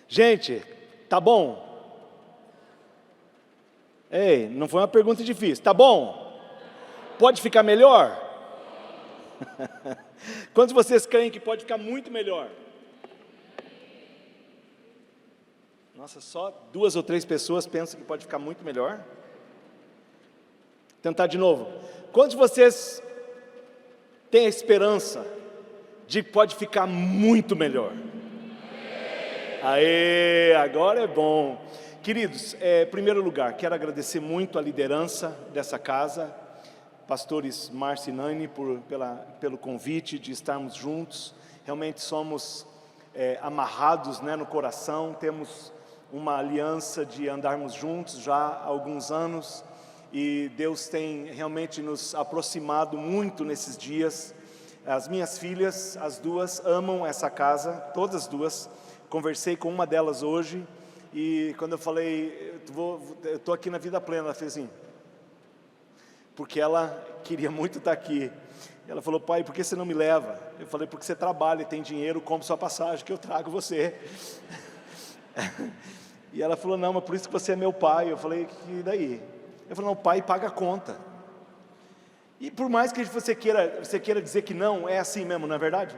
Gente, tá bom? Ei, não foi uma pergunta difícil. Tá bom? Pode ficar melhor? Quantos de vocês creem que pode ficar muito melhor? Nossa, só 2 ou 3 pessoas pensam que pode ficar muito melhor? Tentar de novo. Quantos de vocês têm a esperança de que pode ficar muito melhor? Aê, agora é bom. Queridos, em primeiro lugar, quero agradecer muito a liderança dessa casa, pastores Márcio e Nani, pelo convite de estarmos juntos. Realmente somos amarrados, no coração, temos uma aliança de andarmos juntos já há alguns anos, e Deus tem realmente nos aproximado muito nesses dias. As minhas filhas, as duas, amam essa casa, todas as duas. Conversei com uma delas hoje, e quando eu falei, eu estou aqui na vida plena, ela fez assim, porque ela queria muito estar aqui. Ela falou: pai, por que você não me leva? Eu falei: porque você trabalha e tem dinheiro, compre sua passagem que eu trago você. E ela falou: não, mas por isso que você é meu pai. Eu falei: e daí? Eu falei: não, o pai paga a conta. E por mais que você queira dizer que não, é assim mesmo, não é verdade?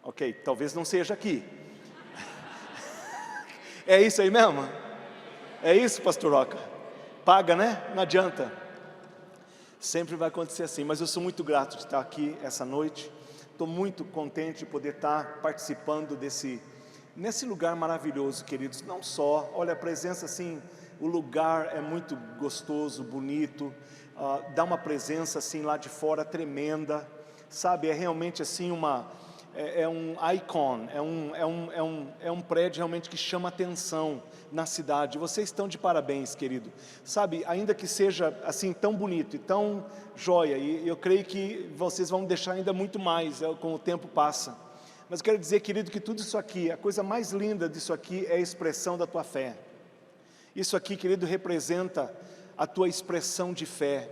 Ok, talvez não seja aqui. É isso aí mesmo? É isso, pastor Roca? Paga, né? Não adianta. Sempre vai acontecer assim, mas eu sou muito grato de estar aqui essa noite. Estou muito contente de poder estar participando nesse lugar maravilhoso, queridos. Não só, olha, a presença assim, o lugar é muito gostoso, bonito, dá uma presença assim lá de fora tremenda, sabe? É realmente assim um icon, é um prédio realmente que chama atenção na cidade. Vocês estão de parabéns, querido, sabe, ainda que seja assim tão bonito e tão joia, e eu creio que vocês vão deixar ainda muito mais com o tempo passa, mas eu quero dizer, querido, que tudo isso aqui, a coisa mais linda disso aqui é a expressão da tua fé. Isso aqui, querido, representa a tua expressão de fé,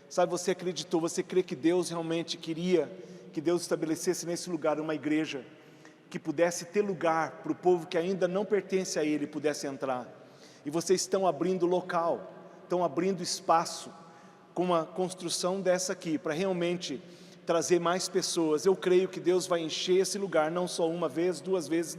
sabe? Você acreditou, você crê que Deus realmente queria que Deus estabelecesse nesse lugar uma igreja que pudesse ter lugar para o povo que ainda não pertence a Ele, pudesse entrar. E vocês estão abrindo local, estão abrindo espaço com uma construção dessa aqui, para realmente trazer mais pessoas. Eu creio que Deus vai encher esse lugar, não só uma vez, 2 vezes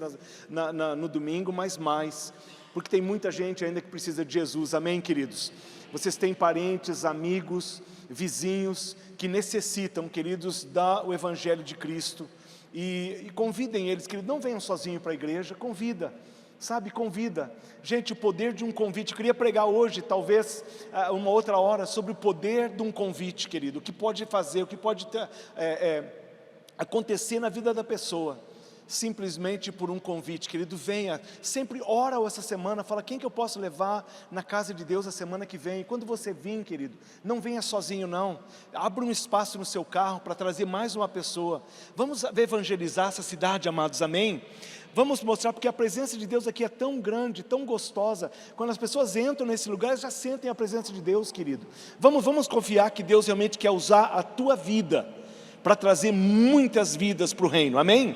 no domingo, mas mais, porque tem muita gente ainda que precisa de Jesus. Amém, queridos? Vocês têm parentes, amigos, vizinhos que necessitam, queridos, do Evangelho de Cristo, e convidem eles, queridos, não venham sozinhos para a igreja, convida, sabe, convida. Gente, o poder de um convite, eu queria pregar hoje, talvez uma outra hora, sobre o poder de um convite, querido, o que pode fazer, o que pode acontecer na vida da pessoa, simplesmente por um convite. Querido, venha, sempre ora essa semana, fala: quem que eu posso levar na casa de Deus a semana que vem? E quando você vir, querido, não venha sozinho não, abra um espaço no seu carro para trazer mais uma pessoa. Vamos evangelizar essa cidade, amados, amém? Vamos mostrar, porque a presença de Deus aqui é tão grande, tão gostosa. Quando as pessoas entram nesse lugar, elas já sentem a presença de Deus, querido. Vamos confiar que Deus realmente quer usar a tua vida para trazer muitas vidas para o reino, amém?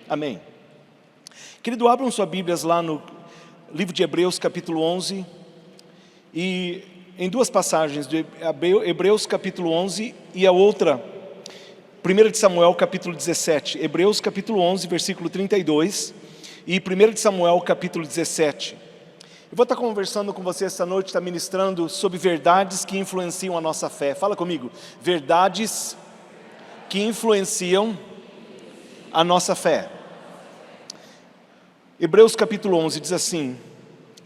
Amém. Querido, abram suas Bíblias lá no livro de Hebreus capítulo 11, e em 2 passagens, de Hebreus capítulo 11 e a outra, 1 de Samuel capítulo 17, Hebreus capítulo 11, versículo 32, e 1 de Samuel capítulo 17. Eu vou estar conversando com você essa noite, estar ministrando sobre verdades que influenciam a nossa fé. Fala comigo: verdades que influenciam a nossa fé. Hebreus capítulo 11 diz assim: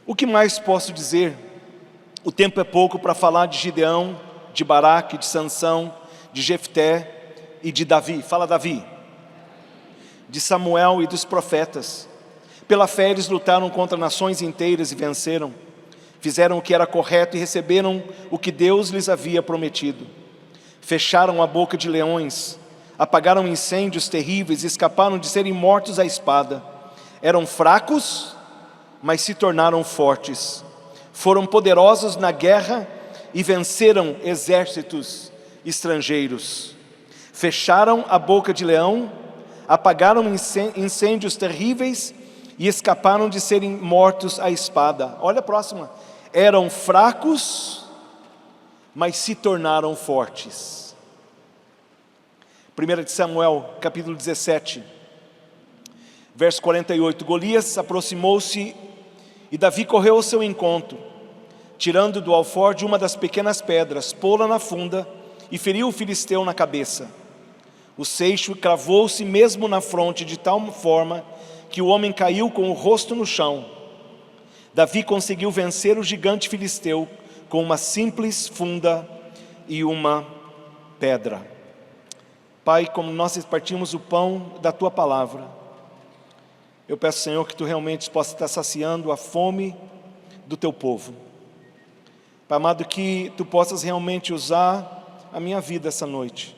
o que mais posso dizer? O tempo é pouco para falar de Gideão, de Baraque, de Sansão, de Jefté e de Davi. Fala Davi. De Samuel e dos profetas. Pela fé eles lutaram contra nações inteiras e venceram. Fizeram o que era correto e receberam o que Deus lhes havia prometido. Fecharam a boca de leões, apagaram incêndios terríveis e escaparam de serem mortos à espada. Eram fracos, mas se tornaram fortes. Foram poderosos na guerra e venceram exércitos estrangeiros. Fecharam a boca de leão, apagaram incêndios terríveis e escaparam de serem mortos à espada. Olha a próxima. Eram fracos, mas se tornaram fortes. 1 Samuel, capítulo 17, verso 48. Golias aproximou-se e Davi correu ao seu encontro, tirando do alforje uma das pequenas pedras, pô-la na funda e feriu o filisteu na cabeça. O seixo cravou-se mesmo na fronte de tal forma que o homem caiu com o rosto no chão. Davi conseguiu vencer o gigante filisteu com uma simples funda e uma pedra. Pai, como nós partimos o pão da Tua palavra, eu peço, Senhor, que Tu realmente possa estar saciando a fome do Teu povo. Pai amado, que Tu possas realmente usar a minha vida essa noite.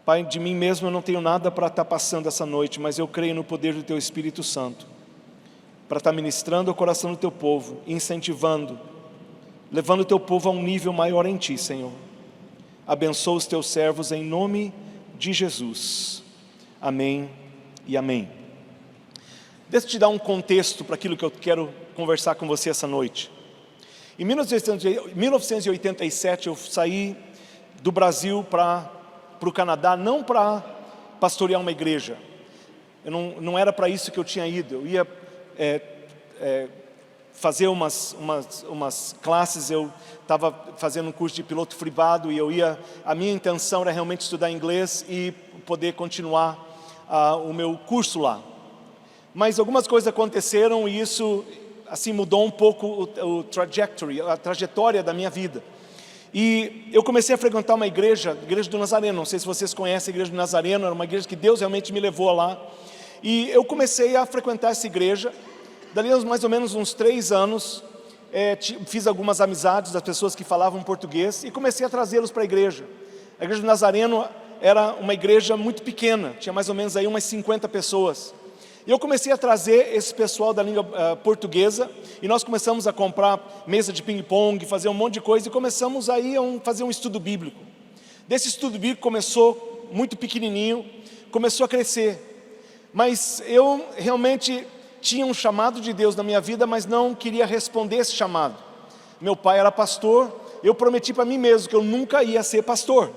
Pai, de mim mesmo eu não tenho nada para estar passando essa noite, mas eu creio no poder do Teu Espírito Santo, para estar ministrando o coração do Teu povo, incentivando, levando o Teu povo a um nível maior em Ti, Senhor. Abençoa os Teus servos em nome de Jesus. Amém e amém. Deixa eu te dar um contexto para aquilo que eu quero conversar com você essa noite. Em 1987 eu saí do Brasil para o Canadá, não para pastorear uma igreja. Não era para isso que eu tinha ido. Eu ia fazer umas classes, eu estava fazendo um curso de piloto privado e a minha intenção era realmente estudar inglês e poder continuar o meu curso lá. Mas algumas coisas aconteceram e isso assim mudou um pouco a trajetória da minha vida. E eu comecei a frequentar uma igreja do Nazareno. Não sei se vocês conhecem a igreja do Nazareno, era uma igreja que Deus realmente me levou lá. E eu comecei a frequentar essa igreja. Dali mais ou menos uns 3 anos, fiz algumas amizades das pessoas que falavam português e comecei a trazê-los para a igreja. A igreja do Nazareno era uma igreja muito pequena, tinha mais ou menos aí umas 50 pessoas. E eu comecei a trazer esse pessoal da língua portuguesa e nós começamos a comprar mesa de ping-pong, fazer um monte de coisa e começamos aí a fazer um estudo bíblico. Desse estudo bíblico começou muito pequenininho, começou a crescer. Mas eu realmente tinha um chamado de Deus na minha vida, mas não queria responder esse chamado. Meu pai era pastor, eu prometi para mim mesmo que eu nunca ia ser pastor.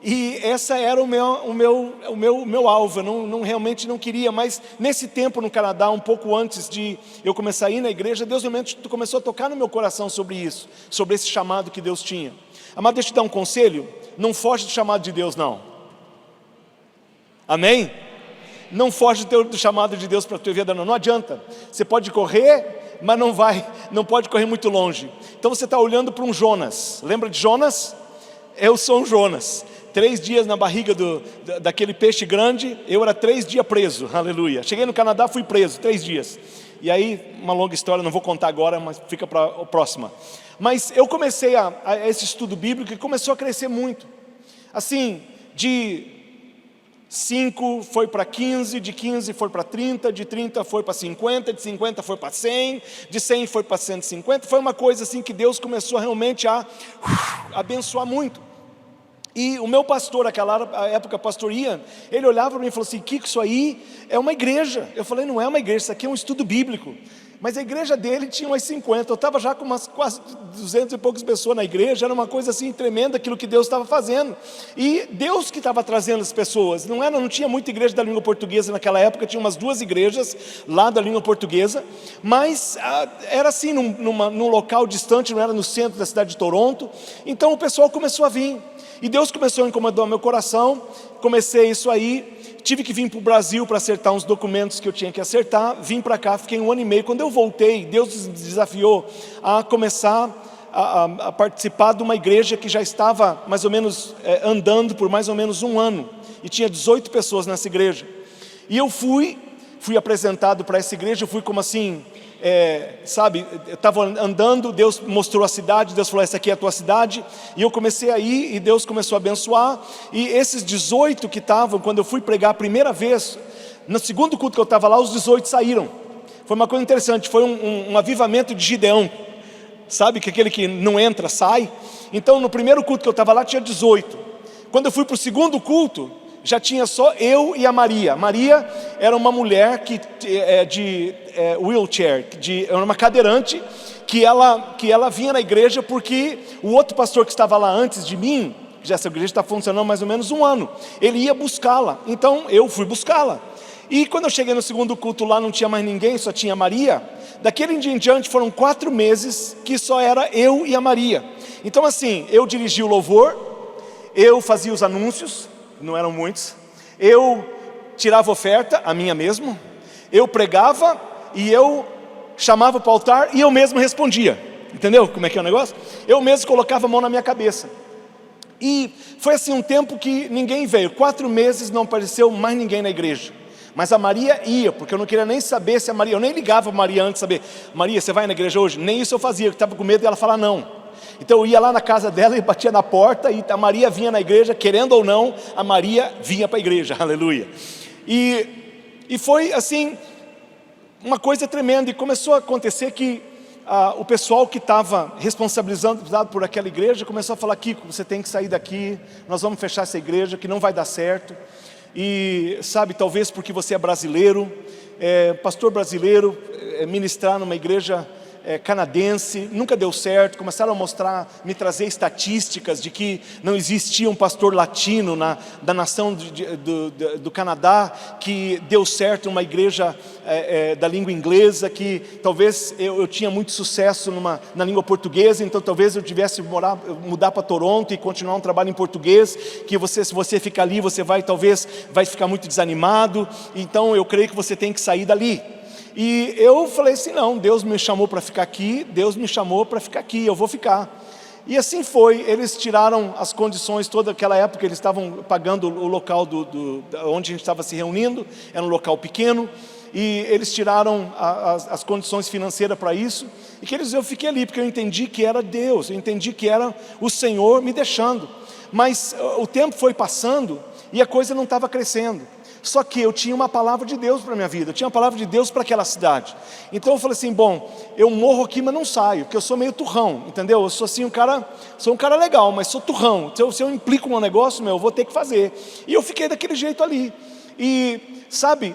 E essa era o meu alvo, eu realmente não queria, mas nesse tempo no Canadá, um pouco antes de eu começar a ir na igreja, Deus realmente começou a tocar no meu coração sobre isso, sobre esse chamado que Deus tinha. Amado, deixa eu te dar um conselho, não foge do chamado de Deus não. Amém? Não foge do chamado de Deus para a tua vida não adianta, você pode correr, mas não pode correr muito longe. Então você está olhando para um Jonas, lembra de Jonas? Eu sou um Jonas. 3 dias na barriga daquele peixe grande, eu era 3 dias preso, aleluia. Cheguei no Canadá, fui preso, 3 dias. E aí, uma longa história, não vou contar agora, mas fica para a próxima. Mas eu comecei esse estudo bíblico e começou a crescer muito. Assim, de 5 foi para 15, de 15 foi para 30, de 30 foi para 50, de 50 foi para 100, de 100 foi para 150. Foi uma coisa assim que Deus começou realmente a abençoar muito. E o meu pastor, naquela época, pastor Ian, ele olhava para mim e falou assim: Kiko, isso aí é uma igreja. Eu falei: não é uma igreja, isso aqui é um estudo bíblico. Mas a igreja dele tinha umas 50, eu estava já com umas quase 200 e poucas pessoas na igreja, era uma coisa assim tremenda aquilo que Deus estava fazendo. E Deus que estava trazendo as pessoas, não tinha muita igreja da língua portuguesa naquela época, tinha umas 2 igrejas lá da língua portuguesa, mas era assim, num local distante, não era no centro da cidade de Toronto, então o pessoal começou a vir. E Deus começou a incomodar meu coração, comecei isso aí, tive que vir para o Brasil para acertar uns documentos que eu tinha que acertar, vim para cá, fiquei 1 ano e meio, quando eu voltei, Deus me desafiou a começar a participar de uma igreja que já estava mais ou menos andando por mais ou menos 1 ano, e tinha 18 pessoas nessa igreja, e eu fui apresentado para essa igreja, eu fui como assim, eu estava andando, Deus mostrou a cidade, Deus falou: essa aqui é a tua cidade, e eu comecei a ir, e Deus começou a abençoar, e esses 18 que estavam, quando eu fui pregar a primeira vez, no segundo culto que eu estava lá, os 18 saíram. Foi uma coisa interessante, foi um avivamento de Gideão, sabe, que aquele que não entra, sai. Então no primeiro culto que eu estava lá tinha 18, quando eu fui para o segundo culto, já tinha só eu e a Maria. Maria era uma mulher de wheelchair, era uma cadeirante, que ela vinha na igreja porque o outro pastor que estava lá antes de mim, já essa igreja está funcionando mais ou menos 1 ano, ele ia buscá-la, então eu fui buscá-la. E quando eu cheguei no segundo culto lá, não tinha mais ninguém, só tinha a Maria. Daquele dia em diante foram 4 meses que só era eu e a Maria. Então assim, eu dirigia o louvor, eu fazia os anúncios, não eram muitos, eu tirava oferta, a minha mesmo, eu pregava e eu chamava para o altar e eu mesmo respondia. Entendeu como é que é o negócio? Eu mesmo colocava a mão na minha cabeça. E foi assim um tempo que ninguém veio, 4 meses não apareceu mais ninguém na igreja. Mas a Maria ia, porque eu não queria nem saber se a Maria, eu nem ligava para a Maria antes de saber, Maria, você vai na igreja hoje? Nem isso eu fazia, eu estava com medo de ela falar não. Então eu ia lá na casa dela e batia na porta, e a Maria vinha na igreja, querendo ou não, a Maria vinha para a igreja, aleluia. E foi assim, uma coisa tremenda, e começou a acontecer que o pessoal que estava responsabilizado por aquela igreja começou a falar: Kiko, você tem que sair daqui, nós vamos fechar essa igreja, que não vai dar certo. E sabe, talvez porque você é brasileiro, pastor brasileiro, ministrar numa igreja canadense, nunca deu certo. Começaram a me trazer estatísticas de que não existia um pastor latino da nação do Canadá que deu certo numa igreja da língua inglesa, que talvez eu tinha muito sucesso na língua portuguesa, então talvez eu tivesse mudar para Toronto e continuar um trabalho em português, que se você ficar ali, você talvez vai ficar muito desanimado, então eu creio que você tem que sair dali. E eu falei assim: não, Deus me chamou para ficar aqui, eu vou ficar. E assim foi, eles tiraram as condições, toda aquela época eles estavam pagando o local onde a gente estava se reunindo, era um local pequeno, e eles tiraram as condições financeiras para isso, e eu fiquei ali, porque eu entendi que era Deus, eu entendi que era o Senhor me deixando. Mas o tempo foi passando, e a coisa não estava crescendo. Só que eu tinha uma palavra de Deus para a minha vida, eu tinha uma palavra de Deus para aquela cidade. Então eu falei assim: bom, eu morro aqui, mas não saio, porque eu sou meio turrão, entendeu? Eu sou assim sou um cara legal, mas sou turrão. Se eu implico num negócio, eu vou ter que fazer. E eu fiquei daquele jeito ali. E sabe,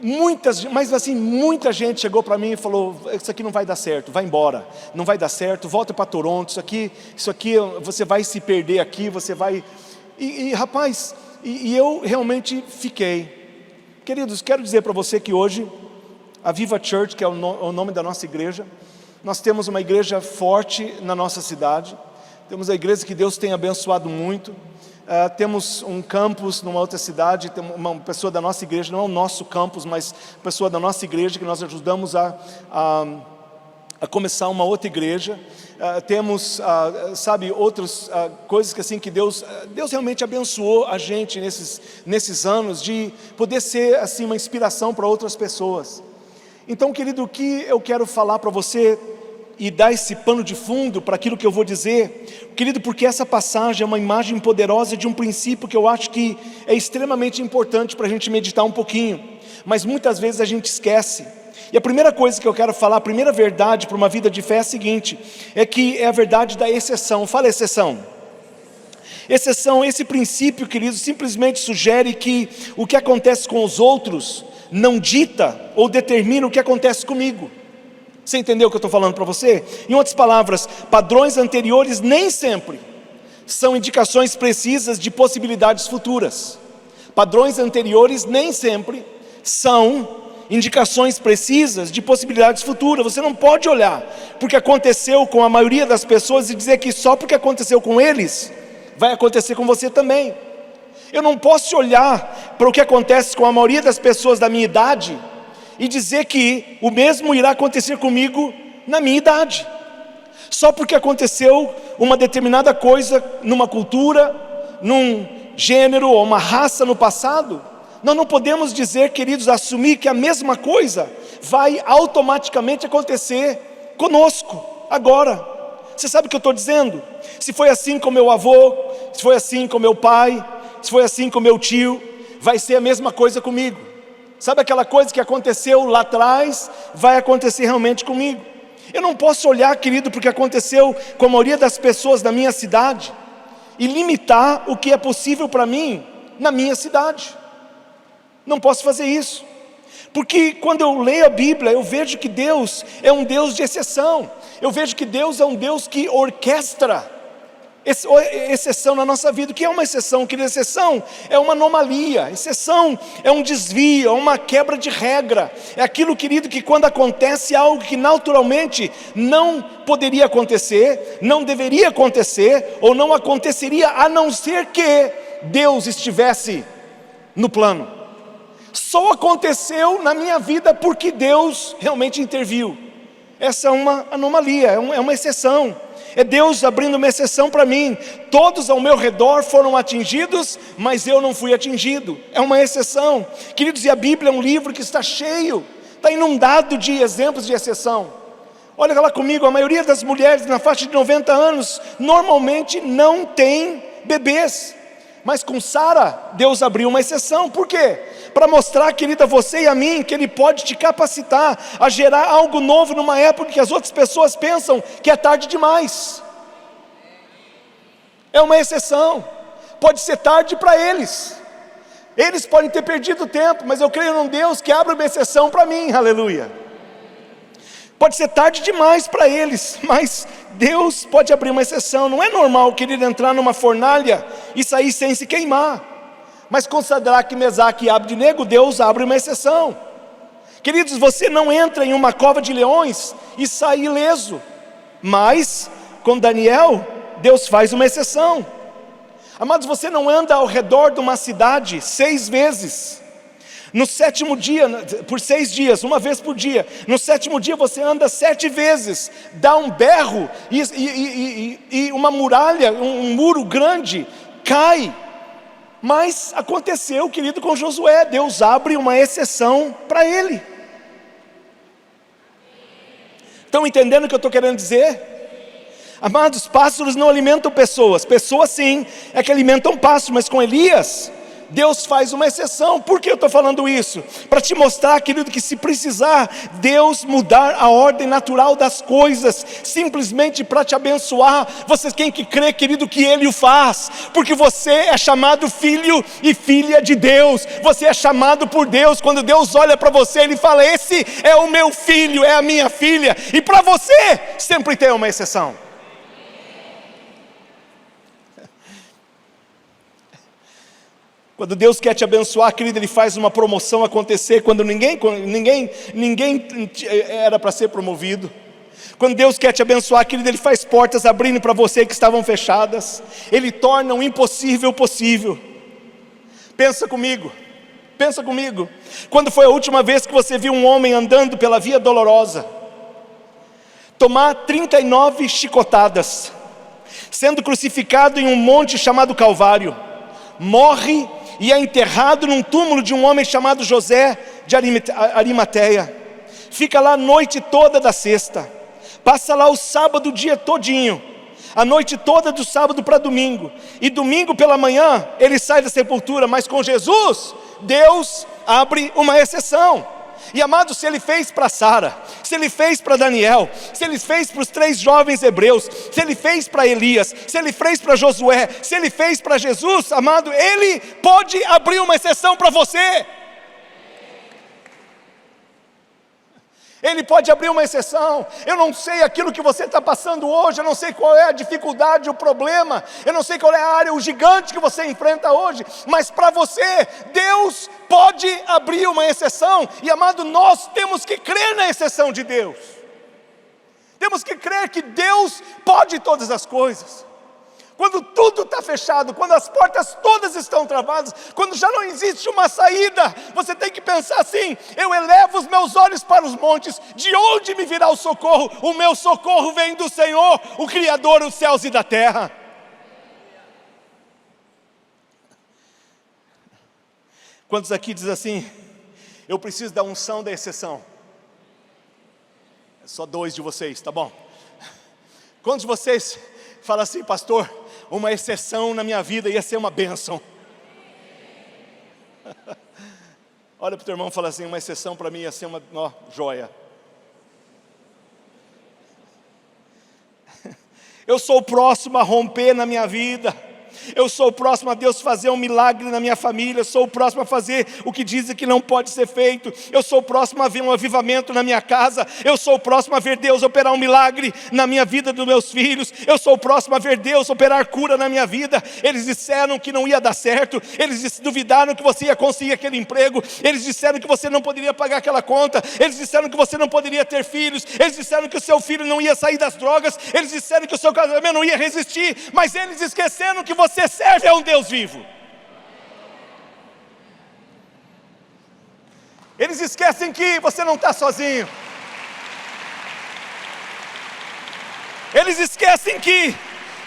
muita gente chegou para mim e falou: isso aqui não vai dar certo, vai embora, não vai dar certo, volta para Toronto, isso aqui você vai se perder aqui, você vai... Rapaz... E eu realmente fiquei. Queridos, quero dizer para você que hoje a Viva Church, que é o nome da nossa igreja, nós temos uma igreja forte na nossa cidade, temos a igreja que Deus tem abençoado muito, temos um campus numa outra cidade, tem uma pessoa da nossa igreja, não é o nosso campus, mas pessoa da nossa igreja, que nós ajudamos a começar uma outra igreja. Temos, sabe, outras coisas que assim, que Deus realmente abençoou a gente nesses anos, de poder ser assim uma inspiração para outras pessoas. Então, querido, o que eu quero falar para você e dar esse pano de fundo para aquilo que eu vou dizer, querido, porque essa passagem é uma imagem poderosa de um princípio que eu acho que é extremamente importante para a gente meditar um pouquinho, mas muitas vezes a gente esquece. E a primeira coisa que eu quero falar, a primeira verdade para uma vida de fé é a seguinte: é que é a verdade da exceção. Fala exceção. Exceção, esse princípio, querido, simplesmente sugere que o que acontece com os outros não dita ou determina o que acontece comigo. Você entendeu o que eu estou falando para você? Em outras palavras, padrões anteriores nem sempre são indicações precisas de possibilidades futuras. Padrões anteriores nem sempre são indicações precisas de possibilidades futuras. Você não pode olhar porque aconteceu com a maioria das pessoas e dizer que só porque aconteceu com eles, vai acontecer com você também. Eu não posso olhar para o que acontece com a maioria das pessoas da minha idade e dizer que o mesmo irá acontecer comigo na minha idade. Só porque aconteceu uma determinada coisa numa cultura, num gênero ou uma raça no passado, nós não podemos dizer, queridos, assumir que a mesma coisa vai automaticamente acontecer conosco, agora. Você sabe o que eu estou dizendo? Se foi assim com meu avô, se foi assim com meu pai, se foi assim com meu tio, vai ser a mesma coisa comigo. Sabe aquela coisa que aconteceu lá atrás, vai acontecer realmente comigo. Eu não posso olhar, querido, porque aconteceu com a maioria das pessoas da minha cidade e limitar o que é possível para mim na minha cidade. Não posso fazer isso, porque quando eu leio a Bíblia, eu vejo que Deus é um Deus de exceção. Eu vejo que Deus é um Deus que orquestra exceção na nossa vida. O que é uma exceção? Que exceção é uma anomalia, exceção é um desvio, é uma quebra de regra. É aquilo, querido, que quando acontece algo que naturalmente não poderia acontecer, não deveria acontecer, ou não aconteceria, a não ser que Deus estivesse no plano. Só aconteceu na minha vida porque Deus realmente interviu. Essa é uma anomalia, é uma exceção. É Deus abrindo uma exceção para mim. Todos ao meu redor foram atingidos, mas eu não fui atingido. É uma exceção. Queridos, e a Bíblia é um livro que está cheio, está inundado de exemplos de exceção. Olha lá comigo, a maioria das mulheres na faixa de 90 anos, normalmente não tem bebês. Mas com Sara, Deus abriu uma exceção. Por quê? Para mostrar, querida, a você e a mim, que Ele pode te capacitar a gerar algo novo numa época que as outras pessoas pensam que é tarde demais. É uma exceção. Pode ser tarde para eles. Eles podem ter perdido tempo, mas eu creio num Deus que abre uma exceção para mim, aleluia. Pode ser tarde demais para eles, mas Deus pode abrir uma exceção. Não é normal, querido, entrar numa fornalha e sair sem se queimar. Mas com Sadraque, Mesaque e Abdenego, Deus abre uma exceção. Queridos, você não entra em uma cova de leões e sai ileso. Mas com Daniel, Deus faz uma exceção. Amados, você não anda ao redor de uma cidade 6 vezes. No 7º dia, por 6 dias, uma vez por dia. No 7º dia você anda 7 vezes, dá um berro e uma muralha, um muro grande cai. Mas aconteceu, querido, com Josué. Deus abre uma exceção para ele. Estão entendendo o que eu estou querendo dizer? Amados, pássaros não alimentam pessoas. Pessoas sim, é que alimentam pássaros. Mas com Elias, Deus faz uma exceção. Por que eu estou falando isso? Para te mostrar, querido, que se precisar Deus mudar a ordem natural das coisas, simplesmente para te abençoar, você tem que crer, querido, que Ele o faz, porque você é chamado filho e filha de Deus. Você é chamado por Deus. Quando Deus olha para você, Ele fala: esse é o meu filho, é a minha filha. E para você sempre tem uma exceção. Quando Deus quer te abençoar, querido, Ele faz uma promoção acontecer quando ninguém era para ser promovido. Quando Deus quer te abençoar, querido, Ele faz portas abrindo para você que estavam fechadas. Ele torna o impossível possível. Pensa comigo. Quando foi a última vez que você viu um homem andando pela via dolorosa, tomar 39 chicotadas, sendo crucificado em um monte chamado Calvário, morre e é enterrado num túmulo de um homem chamado José de Arimateia. Fica lá a noite toda da sexta, passa lá o sábado o dia todinho, a noite toda do sábado para domingo, e domingo pela manhã ele sai da sepultura. Mas com Jesus, Deus abre uma exceção. E amados, se Ele fez para Sara, se Ele fez para Daniel, se Ele fez para os 3 jovens hebreus, se Ele fez para Elias, se Ele fez para Josué, se Ele fez para Jesus, amado, Ele pode abrir uma exceção para você. Ele pode abrir uma exceção. Eu não sei aquilo que você está passando hoje, eu não sei qual é a dificuldade, o problema, eu não sei qual é a área, o gigante que você enfrenta hoje, mas para você, Deus pode abrir uma exceção. E amado, nós temos que crer na exceção de Deus. Temos que crer que Deus pode todas as coisas. Quando tudo está fechado, quando as portas todas estão travadas, quando já não existe uma saída, você tem que pensar assim: eu elevo os meus olhos para os montes, de onde me virá o socorro? O meu socorro vem do Senhor, o Criador dos céus e da terra. Quantos aqui dizem assim: eu preciso da unção da exceção? Só 2 de vocês, tá bom? Quantos de vocês falam assim: pastor, uma exceção na minha vida ia ser uma bênção? Olha para o teu irmão e fala assim: uma exceção para mim ia ser uma joia. Eu sou o próximo a romper na minha vida. Eu sou o próximo a Deus fazer um milagre na minha família. Eu sou o próximo a fazer o que dizem que não pode ser feito. Eu sou o próximo a ver um avivamento na minha casa. Eu sou o próximo a ver Deus operar um milagre na minha vida dos meus filhos. Eu sou o próximo a ver Deus operar cura na minha vida. Eles disseram que não ia dar certo. Eles duvidaram que você ia conseguir aquele emprego. Eles disseram que você não poderia pagar aquela conta. Eles disseram que você não poderia ter filhos. Eles disseram que o seu filho não ia sair das drogas. Eles disseram que o seu casamento não ia resistir. Mas eles esqueceram que você serve a um Deus vivo. Eles esquecem que você não está sozinho. Eles esquecem que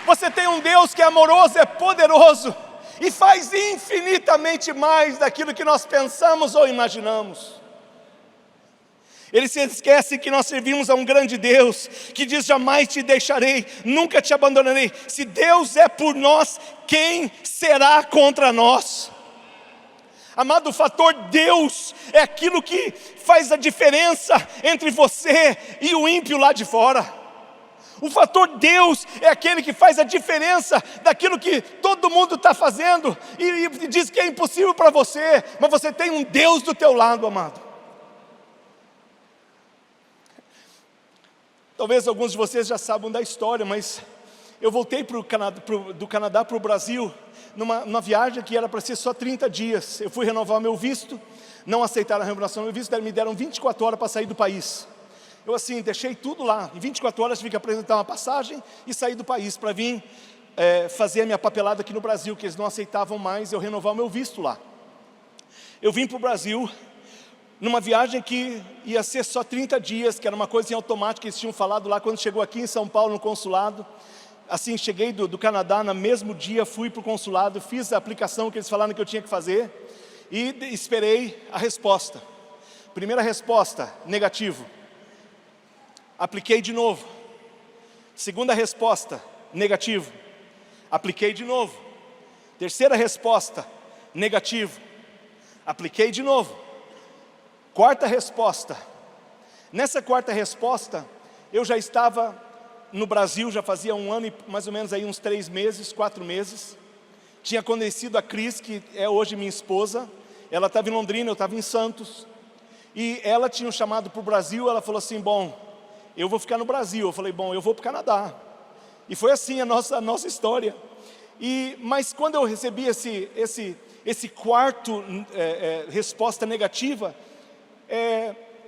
você tem um Deus que é amoroso, é poderoso e faz infinitamente mais daquilo que nós pensamos ou imaginamos. Eles se esquecem que nós servimos a um grande Deus, que diz: jamais te deixarei, nunca te abandonarei. Se Deus é por nós, quem será contra nós? Amado, o fator Deus é aquilo que faz a diferença entre você e o ímpio lá de fora. O fator Deus é aquele que faz a diferença daquilo que todo mundo está fazendo e diz que é impossível para você, mas você tem um Deus do teu lado, amado. Talvez alguns de vocês já saibam da história, mas eu voltei do Canadá para o Brasil, numa viagem que era para ser só 30 dias. Eu fui renovar meu visto, não aceitaram a renovação do meu visto, me deram 24 horas para sair do país. Eu assim, deixei tudo lá, em 24 horas tive que apresentar uma passagem e sair do país para vir fazer a minha papelada aqui no Brasil, que eles não aceitavam mais eu renovar o meu visto lá. Eu vim para o Brasil, numa viagem que ia ser só 30 dias, que era uma coisa em automático que eles tinham falado lá quando chegou aqui em São Paulo no consulado. Assim, cheguei do Canadá, no mesmo dia fui para o consulado, fiz a aplicação que eles falaram que eu tinha que fazer e esperei a resposta. Primeira resposta, negativo. Apliquei de novo. Segunda resposta, negativo. Apliquei de novo. Terceira resposta, negativo. Apliquei de novo. Quarta resposta. Nessa quarta resposta, eu já estava no Brasil, já fazia um ano e mais ou menos aí uns 3 meses, 4 meses. Tinha conhecido a Cris, que é hoje minha esposa. Ela estava em Londrina, eu estava em Santos. E ela tinha um chamado para o Brasil, ela falou assim: bom, eu vou ficar no Brasil. Eu falei: bom, eu vou para o Canadá. E foi assim a nossa história. Mas quando eu recebi esse quarto resposta negativa,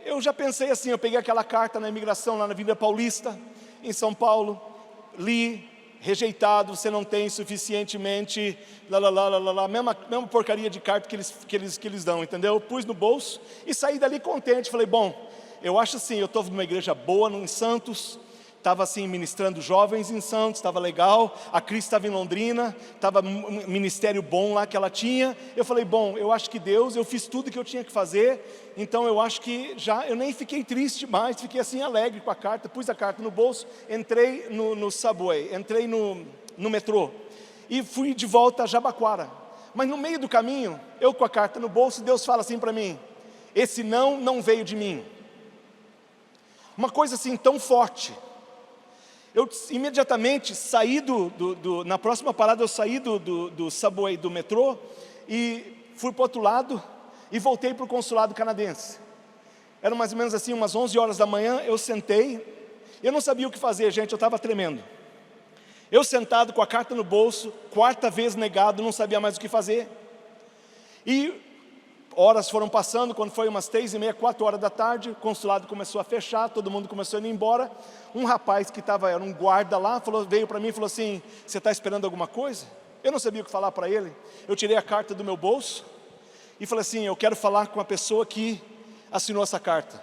eu já pensei assim, eu peguei aquela carta na imigração lá na Avenida Paulista, em São Paulo, li: rejeitado, você não tem suficientemente, mesma porcaria de carta que eles dão, entendeu? Pus no bolso e saí dali contente. Falei: bom, eu acho assim, eu estou numa igreja boa em Santos, estava assim ministrando jovens em Santos, estava legal. A Cris estava em Londrina, estava um ministério bom lá que ela tinha. Eu falei: bom, eu acho que Deus, eu fiz tudo que eu tinha que fazer, então eu acho que eu nem fiquei triste mais, fiquei assim alegre com a carta. Pus a carta no bolso, entrei no subway, entrei no metrô e fui de volta a Jabaquara. Mas no meio do caminho, eu com a carta no bolso, Deus fala assim para mim: esse não veio de mim. Uma coisa assim tão forte. Eu imediatamente saí na próxima parada eu saí do subway, do metrô, e fui para o outro lado e voltei para o consulado canadense. Era mais ou menos assim, umas 11 horas da manhã, eu sentei, eu não sabia o que fazer, gente, eu estava tremendo. Eu sentado com a carta no bolso, quarta vez negado, não sabia mais o que fazer. E horas foram passando, quando foi umas 3h30, 4 horas da tarde, o consulado começou a fechar, todo mundo começou a ir embora. Um rapaz que era um guarda lá, veio para mim e falou assim: você está esperando alguma coisa? Eu não sabia o que falar para ele. Eu tirei a carta do meu bolso e falei assim: eu quero falar com a pessoa que assinou essa carta.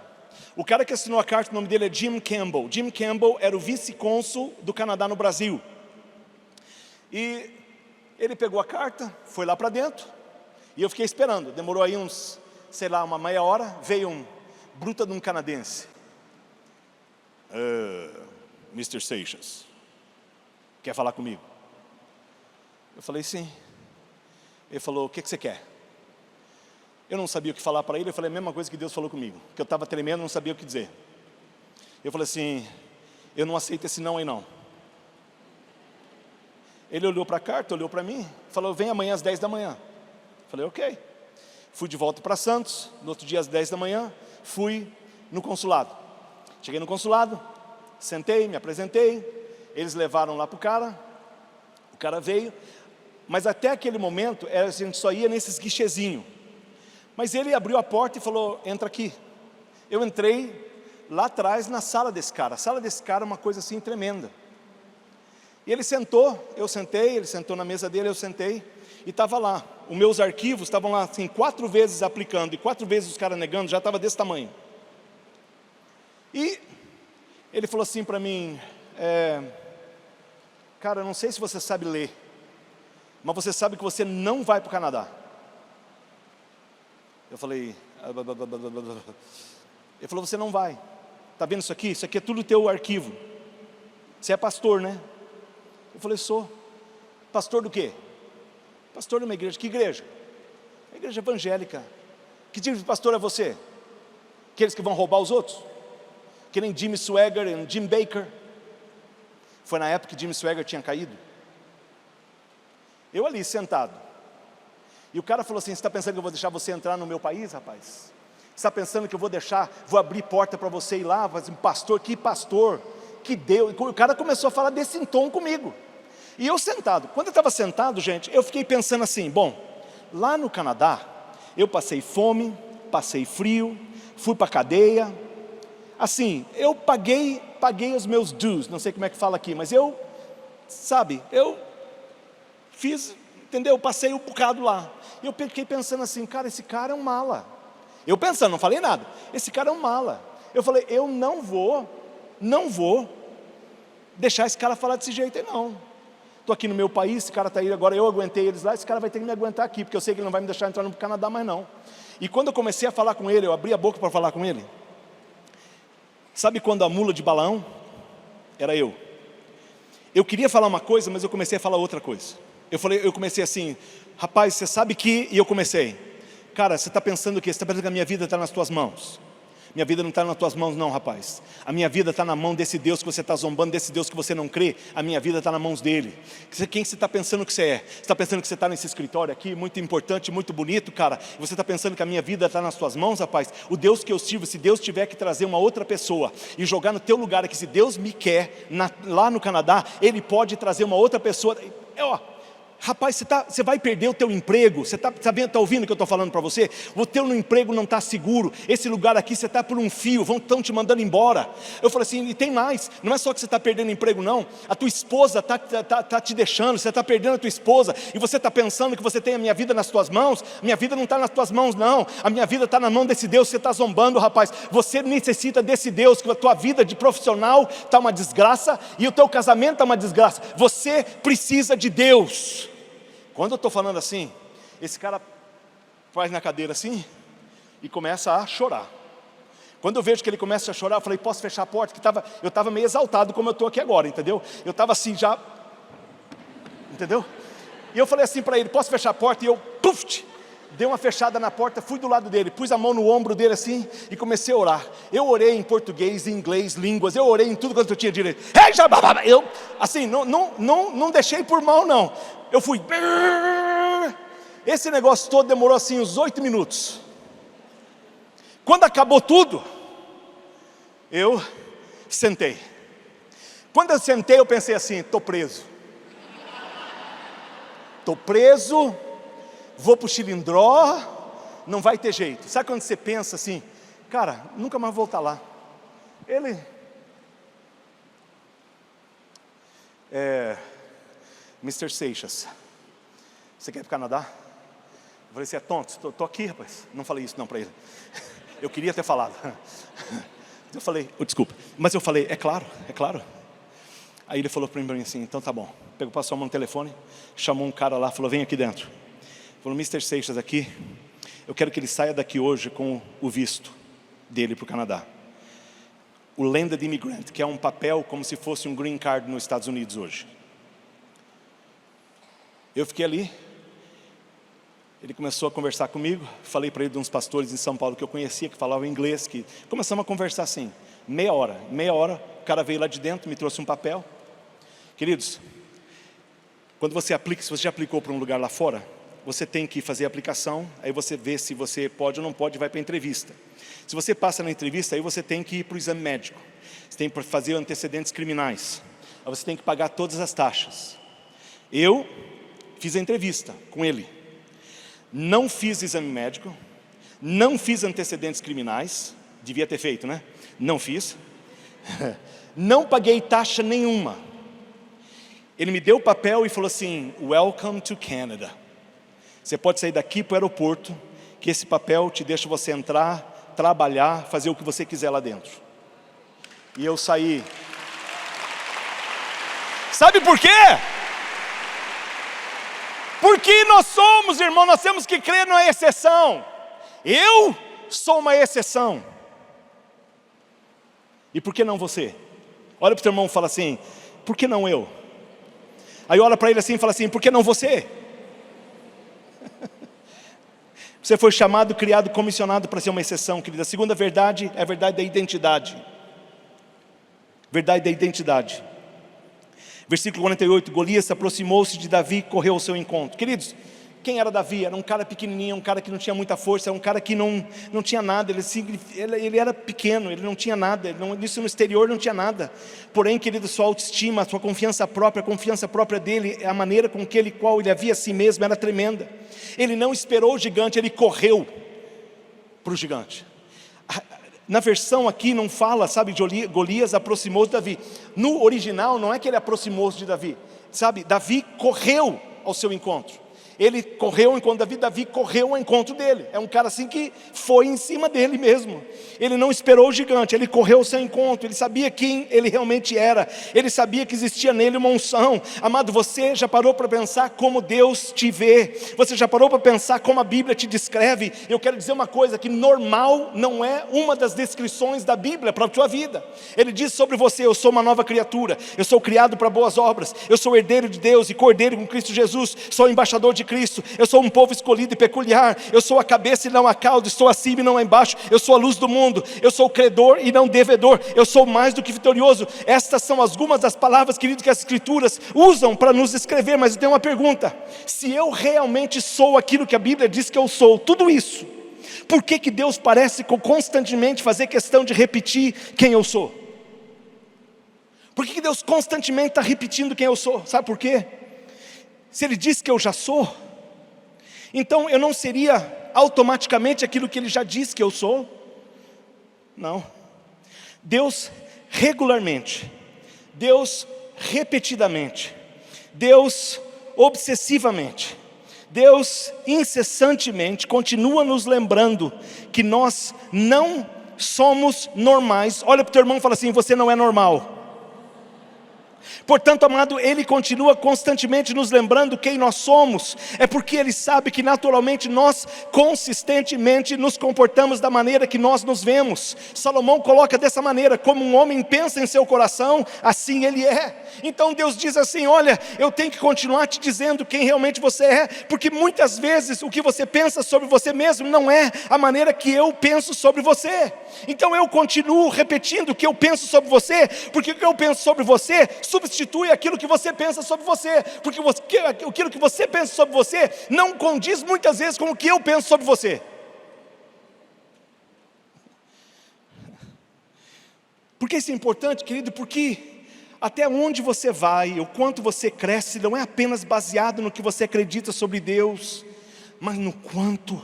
O cara que assinou a carta, o nome dele é Jim Campbell. Jim Campbell era o vice-cônsul do Canadá no Brasil. E ele pegou a carta, foi lá para dentro, e eu fiquei esperando. Demorou aí uns, sei lá, uma meia hora. Veio um bruta de um canadense. Mr. Seixas, quer falar comigo? Eu falei: sim. Ele falou: o que você quer? Eu não sabia o que falar para ele. Eu falei a mesma coisa que Deus falou comigo, que eu estava tremendo, não sabia o que dizer. Eu falei assim: eu não aceito esse não aí não. Ele olhou para a carta, olhou para mim, falou, vem amanhã às 10 da manhã. Falei, ok. Fui de volta para Santos, no outro dia às 10 da manhã, fui no consulado. Cheguei no consulado, sentei, me apresentei, eles levaram lá para o cara veio, mas até aquele momento a gente só ia nesses guichezinhos. Mas ele abriu a porta e falou, entra aqui. Eu entrei lá atrás na sala desse cara. A sala desse cara é uma coisa assim tremenda. E ele sentou, eu sentei, ele sentou na mesa dele, eu sentei, e estava lá. Os meus arquivos estavam lá assim, 4 vezes aplicando, e 4 vezes os caras negando, já estava desse tamanho. E ele falou assim para mim, cara, eu não sei se você sabe ler, mas você sabe que você não vai para o Canadá. Eu falei, ele falou, você não vai. Está vendo isso aqui? Isso aqui é tudo teu arquivo. Você é pastor, né? Eu falei, sou. Pastor do quê? Pastor de uma igreja. Que igreja? A igreja evangélica. Que tipo de pastor é você? Aqueles que vão roubar os outros? Que nem Jimmy Swaggart e Jim Baker. Foi na época que Jimmy Swaggart tinha caído. Eu ali sentado. E o cara falou assim, você está pensando que eu vou deixar você entrar no meu país, rapaz? Você está pensando que eu vou abrir porta para você ir lá? Pastor, que Deus. E o cara começou a falar desse tom comigo. E eu sentado. Quando eu estava sentado, gente, eu fiquei pensando assim, bom, lá no Canadá, eu passei fome, passei frio, fui para a cadeia. Assim, eu paguei os meus dues, não sei como é que fala aqui, mas eu fiz, entendeu? Eu passei um bocado lá. E eu fiquei pensando assim, cara, esse cara é um mala. Eu pensando, não falei nada. Esse cara é um mala. Eu falei, eu não vou deixar esse cara falar desse jeito aí não. Estou aqui no meu país, esse cara está aí, agora eu aguentei eles lá, esse cara vai ter que me aguentar aqui, porque eu sei que ele não vai me deixar entrar no Canadá mais não. E quando eu comecei a falar com ele, eu abri a boca para falar com ele. Sabe quando a mula de Balaão? Era eu. Eu queria falar uma coisa, mas eu comecei a falar outra coisa. Eu comecei assim, rapaz, você sabe que... E eu comecei, cara, você está pensando o quê? Você está pensando que a minha vida está nas tuas mãos? Minha vida não está nas tuas mãos não, rapaz. A minha vida está na mão desse Deus que você está zombando, desse Deus que você não crê. A minha vida está nas mãos dele. Quem você está pensando que você é? Você está pensando que você está nesse escritório aqui, muito importante, muito bonito, cara? E você está pensando que a minha vida está nas tuas mãos, rapaz? O Deus que eu sirvo, se Deus tiver que trazer uma outra pessoa e jogar no teu lugar aqui, se Deus me quer, lá no Canadá, Ele pode trazer uma outra pessoa. Rapaz, você vai perder o teu emprego. Você está ouvindo o que eu estou falando para você? O teu emprego não está seguro. Esse lugar aqui, você está por um fio, estão te mandando embora. Eu falei assim, e tem mais, não é só que você está perdendo emprego não. A tua esposa está te deixando, você está perdendo a tua esposa. E você está pensando que você tem a minha vida nas tuas mãos. Minha vida não está nas tuas mãos não. A minha vida está na mão desse Deus. Você está zombando, rapaz. Você necessita desse Deus, que a tua vida de profissional está uma desgraça. E o teu casamento está uma desgraça. Você precisa de Deus. Quando eu estou falando assim, esse cara faz na cadeira assim e começa a chorar. Quando eu vejo que ele começa a chorar, eu falei, posso fechar a porta? Eu estava meio exaltado como eu estou aqui agora, entendeu? Eu estava assim já, entendeu? E eu falei assim para ele, posso fechar a porta? E eu, dei uma fechada na porta, fui do lado dele, pus a mão no ombro dele assim e comecei a orar. Eu orei em português, em inglês, línguas, eu orei em tudo quanto eu tinha direito. Eu, assim, não deixei por mal não. Eu fui, esse negócio todo demorou assim uns 8 minutos. Quando acabou tudo, eu sentei. Quando eu sentei, eu pensei assim, estou preso. Estou preso, vou para o Chilindró, não vai ter jeito. Sabe quando você pensa assim, cara, nunca mais vou voltar lá. Mr. Seixas, você quer ir para o Canadá? Eu falei, você é tonto? Estou aqui, rapaz. Não falei isso não para ele. Eu queria ter falado. Eu falei, desculpa, mas eu falei, é claro. Aí ele falou para mim assim, então tá bom. Passou a mão no telefone, chamou um cara lá, falou, vem aqui dentro. Falou, Mr. Seixas aqui, eu quero que ele saia daqui hoje com o visto dele para o Canadá. O Landed Immigrant, que é um papel como se fosse um green card nos Estados Unidos hoje. Eu fiquei ali, ele começou a conversar comigo, falei para ele de uns pastores em São Paulo que eu conhecia, que falavam inglês, que começamos a conversar assim, meia hora, o cara veio lá de dentro, me trouxe um papel. Queridos, Quando você aplica, se você já aplicou para um lugar lá fora, você tem que fazer a aplicação, aí você vê se você pode ou não pode e vai para a entrevista. Se você passa na entrevista, aí você tem que ir para o exame médico. Você tem que fazer antecedentes criminais. Aí você tem que pagar todas as taxas. Eu fiz a entrevista com ele. Não fiz exame médico, não fiz antecedentes criminais, devia ter feito, né? Não fiz. Não paguei taxa nenhuma. Ele me deu o papel e falou assim: Welcome to Canada. Você pode sair daqui para o aeroporto, que esse papel te deixa você entrar, trabalhar, fazer o que você quiser lá dentro. E eu saí. Sabe por quê? Porque nós somos, irmão, nós temos que crer na exceção. Eu sou uma exceção. E por que não você? Olha para o teu irmão e fala assim: por que não eu? Aí olha para ele assim e fala assim: por que não você? Você foi chamado, criado, comissionado para ser uma exceção, querida. A segunda verdade é a verdade da identidade. Verdade da identidade. Versículo 48, Golias aproximou-se de Davi e correu ao seu encontro. Queridos, quem era Davi? Era um cara pequenininho, um cara que não tinha muita força, era um cara que não tinha nada, ele era pequeno, ele não tinha nada, isso no exterior não tinha nada. Porém, querido, sua autoestima, sua confiança própria, a confiança própria dele, a maneira com que qual ele havia a si mesmo era tremenda. Ele não esperou o gigante, ele correu para o gigante. Na versão aqui não fala, sabe, Golias aproximou-se de Davi. No original não é que ele aproximou-se de Davi, sabe, Davi correu ao seu encontro. Ele correu ao encontro de Davi, Davi correu ao encontro dele. É um cara assim que foi em cima dele mesmo. Ele não esperou o gigante, ele correu ao seu encontro. Ele sabia quem ele realmente era. Ele sabia que existia nele uma unção. Amado, você já parou para pensar como Deus te vê? Você já parou para pensar como a Bíblia te descreve? Eu quero dizer uma coisa, que normal não é uma das descrições da Bíblia para a tua vida. Ele diz sobre você: eu sou uma nova criatura, eu sou criado para boas obras, eu sou herdeiro de Deus e cordeiro com Cristo Jesus, sou embaixador de Cristo, eu sou um povo escolhido e peculiar, eu sou a cabeça e não a cauda, estou acima e não embaixo, eu sou a luz do mundo, eu sou credor e não devedor, eu sou mais do que vitorioso. Estas são algumas das palavras, queridos, que as Escrituras usam para nos escrever. Mas eu tenho uma pergunta: se eu realmente sou aquilo que a Bíblia diz que eu sou, tudo isso, por que Deus parece constantemente fazer questão de repetir quem eu sou? Por que Deus constantemente está repetindo quem eu sou? Sabe por quê? Se Ele diz que eu já sou, então eu não seria automaticamente aquilo que Ele já disse que eu sou? Não. Deus regularmente, Deus repetidamente, Deus obsessivamente, Deus incessantemente continua nos lembrando que nós não somos normais. Olha para o teu irmão e fala assim: você não é normal. Portanto, amado, Ele continua constantemente nos lembrando quem nós somos. É porque Ele sabe que naturalmente nós consistentemente nos comportamos da maneira que nós nos vemos. Salomão coloca dessa maneira: como um homem pensa em seu coração, assim ele é. Então Deus diz assim: olha, eu tenho que continuar te dizendo quem realmente você é, porque muitas vezes o que você pensa sobre você mesmo não é a maneira que eu penso sobre você. Então eu continuo repetindo o que eu penso sobre você, porque o que eu penso sobre você substitui aquilo que você pensa sobre você, porque aquilo que você pensa sobre você não condiz muitas vezes com o que eu penso sobre você. Por que isso é importante, querido? Porque até onde você vai, o quanto você cresce, não é apenas baseado no que você acredita sobre Deus, mas no quanto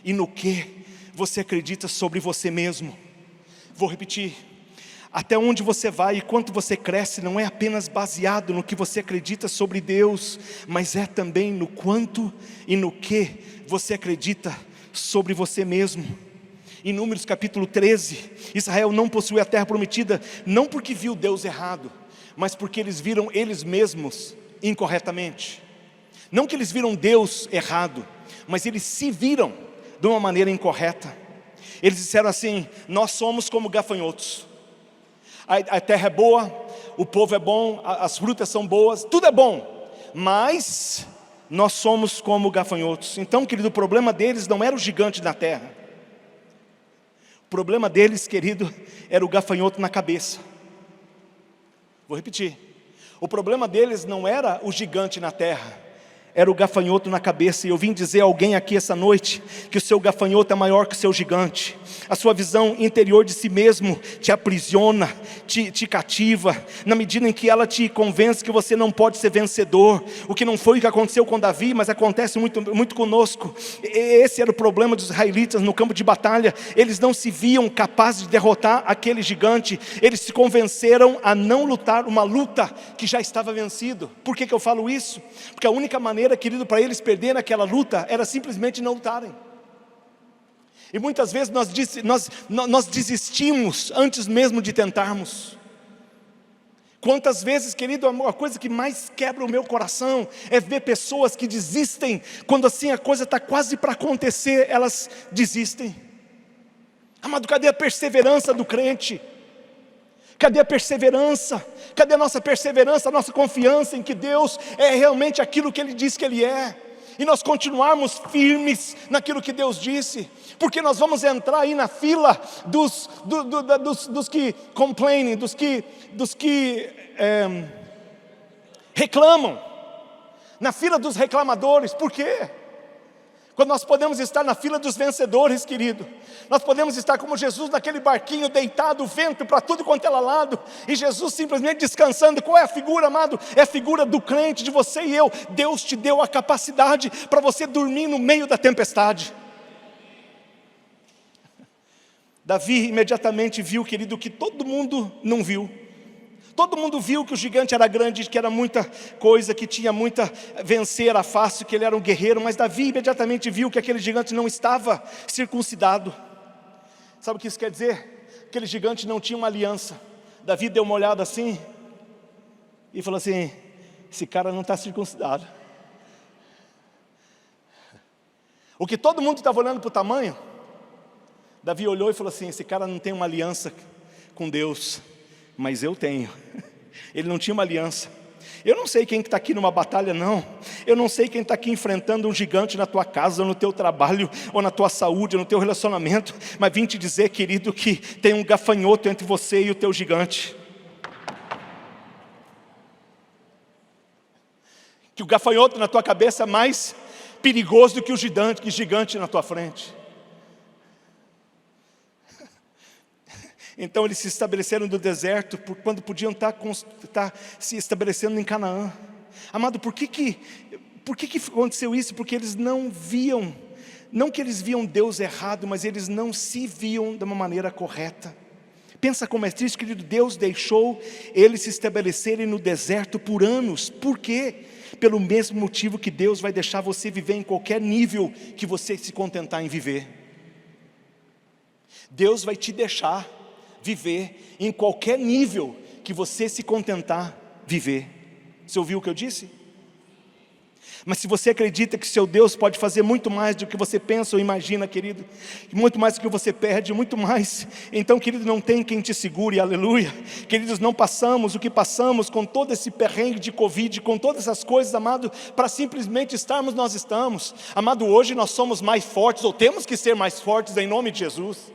e no que você acredita sobre você mesmo. Vou repetir: até onde você vai e quanto você cresce não é apenas baseado no que você acredita sobre Deus, mas é também no quanto e no que você acredita sobre você mesmo. Em Números capítulo 13, Israel não possuía a terra prometida, não porque viu Deus errado, mas porque eles viram eles mesmos incorretamente. Não que eles viram Deus errado, mas eles se viram de uma maneira incorreta. Eles disseram assim: nós somos como gafanhotos. A terra é boa, o povo é bom, as frutas são boas, tudo é bom, mas nós somos como gafanhotos. Então, querido, o problema deles não era o gigante na terra. O problema deles, querido, era o gafanhoto na cabeça. Vou repetir: O problema deles não era o gigante na terra, era o gafanhoto na cabeça. E eu vim dizer a alguém aqui essa noite que o seu gafanhoto é maior que o seu gigante. A sua visão interior de si mesmo te aprisiona, te cativa, na medida em que ela te convence que você não pode ser vencedor. O que não foi o que aconteceu com Davi, mas acontece muito conosco. Esse era o problema dos israelitas no campo de batalha. Eles não se viam capazes de derrotar aquele gigante. Eles se convenceram a não lutar uma luta que já estava vencido. Por que eu falo isso? Porque a única maneira, querido, para eles perderem aquela luta era simplesmente não lutarem. E muitas vezes nós desistimos antes mesmo de tentarmos. Quantas vezes, querido, a coisa que mais quebra o meu coração é ver pessoas que desistem, quando assim a coisa está quase para acontecer, elas desistem. Amado, cadê a perseverança do crente? Cadê a perseverança? Cadê a nossa perseverança, a nossa confiança em que Deus é realmente aquilo que Ele diz que Ele é? E nós continuarmos firmes naquilo que Deus disse, porque nós vamos entrar aí na fila dos que complainem, dos que reclamam, na fila dos reclamadores. Por quê? Quando nós podemos estar na fila dos vencedores, querido, nós podemos estar como Jesus naquele barquinho deitado, o vento para tudo quanto é lado, e Jesus simplesmente descansando. Qual é a figura, amado? É a figura do crente, de você e eu. Deus te deu a capacidade para você dormir no meio da tempestade. Davi imediatamente viu, querido, que todo mundo não viu. Todo mundo viu que o gigante era grande, que era muita coisa, que tinha muita vencer, era fácil, que ele era um guerreiro. Mas Davi imediatamente viu que aquele gigante não estava circuncidado. Sabe o que isso quer dizer? Aquele gigante não tinha uma aliança. Davi deu uma olhada assim e falou assim: esse cara não está circuncidado. O que todo mundo estava olhando para o tamanho, Davi olhou e falou assim: esse cara não tem uma aliança com Deus, mas eu tenho. Ele não tinha uma aliança. Eu não sei quem está aqui numa batalha, não. Eu não sei quem está aqui enfrentando um gigante na tua casa, ou no teu trabalho, ou na tua saúde, ou no teu relacionamento. Mas vim te dizer, querido, que tem um gafanhoto entre você e o teu gigante. Que o gafanhoto na tua cabeça é mais perigoso do que o gigante na tua frente. Então eles se estabeleceram no deserto, quando podiam estar se estabelecendo em Canaã. Amado, por que aconteceu isso? Porque eles não viam, não que eles viam Deus errado, mas eles não se viam de uma maneira correta. Pensa como é triste, querido. Deus deixou eles se estabelecerem no deserto por anos. Por quê? Pelo mesmo motivo que Deus vai deixar você viver em qualquer nível que você se contentar em viver. Deus vai te deixar viver em qualquer nível que você se contentar viver. Você ouviu o que eu disse? Mas se você acredita que seu Deus pode fazer muito mais do que você pensa ou imagina, querido, muito mais do que você pede, muito mais, então, querido, não tem quem te segure, aleluia. Queridos, não passamos o que passamos com todo esse perrengue de Covid, com todas essas coisas, amado, para simplesmente estarmos, nós estamos. Amado, hoje nós somos mais fortes, ou temos que ser mais fortes em nome de Jesus.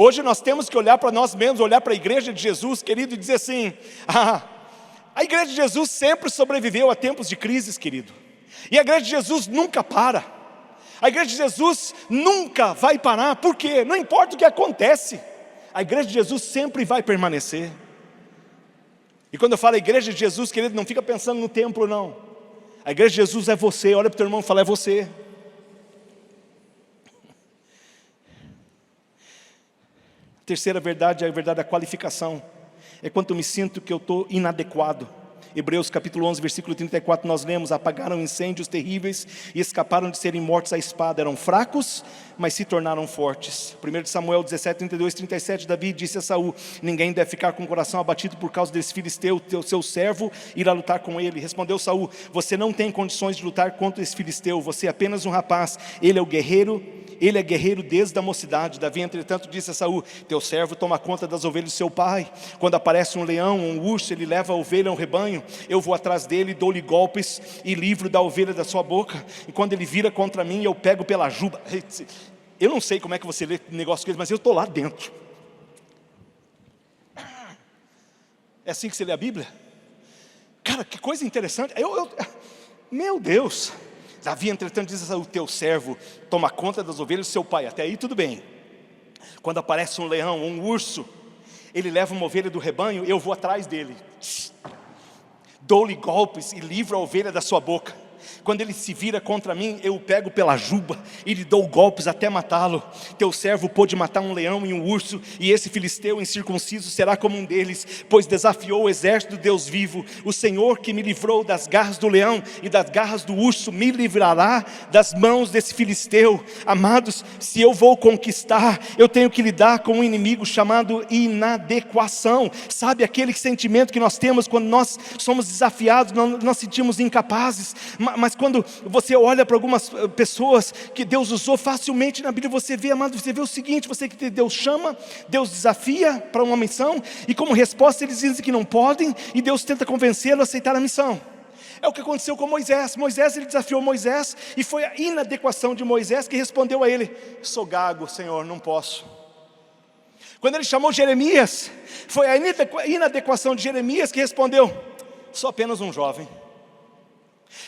Hoje nós temos que olhar para nós mesmos, olhar para a igreja de Jesus, querido, e dizer assim: a igreja de Jesus sempre sobreviveu a tempos de crises, querido. E a igreja de Jesus nunca para. A igreja de Jesus nunca vai parar. Por quê? Não importa o que acontece, a igreja de Jesus sempre vai permanecer. E quando eu falo igreja de Jesus, querido, não fica pensando no templo, não. A igreja de Jesus é você. Olha para o teu irmão e fala: é você. Terceira verdade é a verdade da qualificação. É quando eu me sinto que eu estou inadequado. Hebreus capítulo 11, versículo 34, nós lemos: apagaram incêndios terríveis e escaparam de serem mortos à espada. Eram fracos, mas se tornaram fortes. 1 Samuel 17, 32, 37, Davi disse a Saul: ninguém deve ficar com o coração abatido por causa desse filisteu, seu servo irá lutar com ele. Respondeu Saul: você não tem condições de lutar contra esse filisteu, você é apenas um rapaz, ele é guerreiro desde a mocidade. Davi, entretanto, disse a Saul: teu servo toma conta das ovelhas do seu pai. Quando aparece um leão, um urso, ele leva a ovelha ao rebanho. Eu vou atrás dele, dou-lhe golpes e livro da ovelha da sua boca. E quando ele vira contra mim, eu pego pela juba. Eu não sei como é que você lê negócio com eles, mas eu estou lá dentro. É assim que você lê a Bíblia? Cara, que coisa interessante. Meu Deus. Davi, entretanto, diz: o teu servo toma conta das ovelhas do seu pai. Até aí tudo bem. Quando aparece um leão ou um urso, ele leva uma ovelha do rebanho, eu vou atrás dele, dou-lhe golpes e livro a ovelha da sua boca. Quando ele se vira contra mim, eu o pego pela juba e lhe dou golpes até matá-lo. Teu servo pôde matar um leão e um urso, e esse filisteu incircunciso será como um deles, pois desafiou o exército do Deus vivo. O Senhor que me livrou das garras do leão e das garras do urso, me livrará das mãos desse filisteu. Amados, se eu vou conquistar, eu tenho que lidar com um inimigo chamado inadequação. Sabe aquele sentimento que nós temos quando nós somos desafiados, nós sentimos incapazes, mas quando você olha para algumas pessoas que Deus usou facilmente na Bíblia, você vê, amado, você vê o seguinte: você que Deus chama, Deus desafia para uma missão, e como resposta eles dizem que não podem, e Deus tenta convencê-lo a aceitar a missão. É o que aconteceu com Moisés. Ele desafiou Moisés, e foi a inadequação de Moisés que respondeu a ele: sou gago, Senhor, não posso. Quando ele chamou Jeremias, foi a inadequação de Jeremias que respondeu: sou apenas um jovem.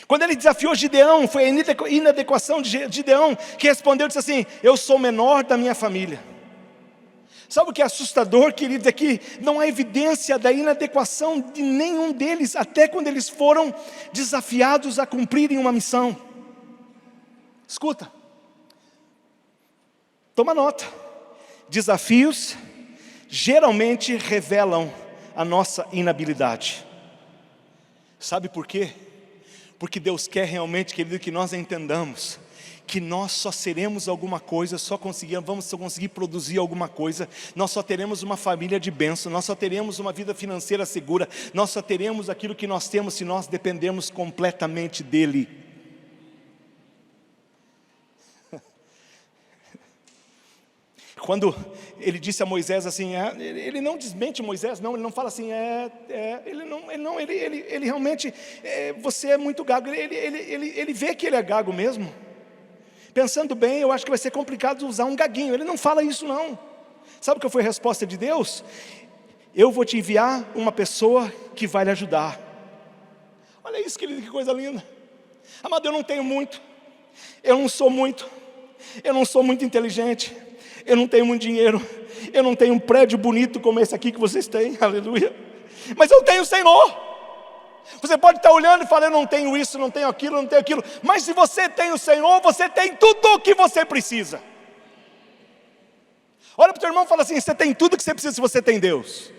Quando ele desafiou Gideão, foi a inadequação de Gideão que respondeu, disse assim: eu sou o menor da minha família. Sabe o que é assustador, queridos? É que não há evidência da inadequação de nenhum deles, até quando eles foram desafiados a cumprirem uma missão. Escuta, toma nota: desafios geralmente revelam a nossa inabilidade. Sabe por quê? Porque Deus quer realmente, querido, que nós entendamos que nós só seremos alguma coisa, vamos só conseguir produzir alguma coisa, nós só teremos uma família de bênção, nós só teremos uma vida financeira segura, nós só teremos aquilo que nós temos se nós dependermos completamente dEle. Quando ele disse a Moisés assim, ele não desmente Moisés, não, ele não fala assim, ele realmente, você é muito gago, ele vê que ele é gago mesmo. Pensando bem, eu acho que vai ser complicado usar um gaguinho. Ele não fala isso não. Sabe qual foi a resposta de Deus? Eu vou te enviar uma pessoa que vai lhe ajudar. Olha isso, querido, que coisa linda. Amado, eu não tenho muito, eu não sou muito inteligente, eu não tenho muito dinheiro, eu não tenho um prédio bonito como esse aqui que vocês têm, aleluia, mas eu tenho o Senhor. Você pode estar olhando e falando: eu não tenho isso, não tenho aquilo, mas se você tem o Senhor, você tem tudo o que você precisa. Olha para o teu irmão e fala assim: você tem tudo o que você precisa se você tem Deus.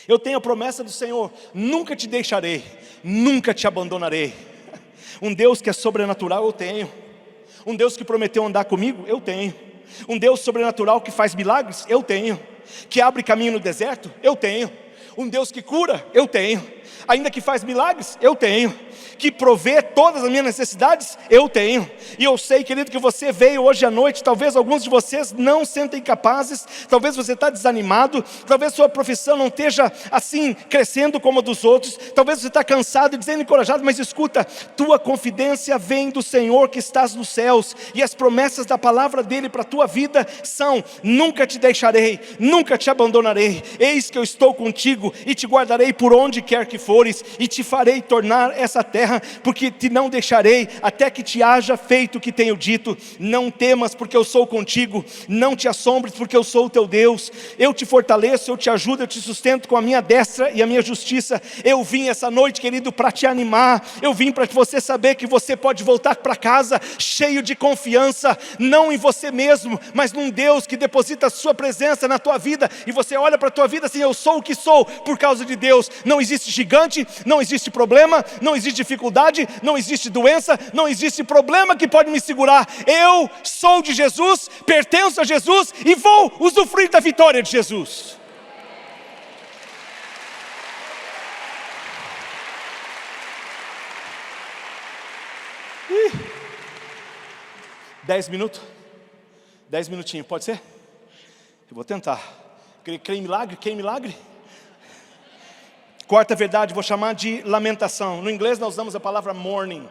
Eu tenho a promessa do Senhor: nunca te deixarei, nunca te abandonarei. Um Deus que é sobrenatural eu tenho. Um Deus que prometeu andar comigo, eu tenho. Um Deus sobrenatural que faz milagres, eu tenho. Que abre caminho no deserto, eu tenho. Um Deus que cura, eu tenho. Ainda que faz milagres, eu tenho. Que provê todas as minhas necessidades, eu tenho. E eu sei, querido, que você veio hoje à noite, talvez alguns de vocês não sentem capazes, talvez você está desanimado, talvez sua profissão não esteja assim, crescendo como a dos outros, talvez você está cansado e desencorajado, mas escuta, tua confidência vem do Senhor que estás nos céus, e as promessas da palavra dEle para a tua vida são: nunca te deixarei, nunca te abandonarei, eis que eu estou contigo, e te guardarei por onde quer que fores, e te farei tornar essa terra, porque te não deixarei, até que te haja feito o que tenho dito. Não temas, porque eu sou contigo, não te assombres, porque eu sou o teu Deus, eu te fortaleço, eu te ajudo, eu te sustento com a minha destra e a minha justiça. Eu vim essa noite, querido, para te animar, eu vim para você saber que você pode voltar para casa, cheio de confiança, não em você mesmo, mas num Deus que deposita a sua presença na tua vida, e você olha para a tua vida assim: eu sou o que sou, por causa de Deus. Não existe gigante, não existe problema, não existe dificuldade, não existe doença, não existe problema que pode me segurar. Eu sou de Jesus, pertenço a Jesus e vou usufruir da vitória de Jesus. Ih, 10 minutos? 10 minutinhos, pode ser? Eu vou tentar. Crê em milagre? Quer milagre? Quarta verdade, vou chamar de lamentação. No inglês nós usamos a palavra mourning.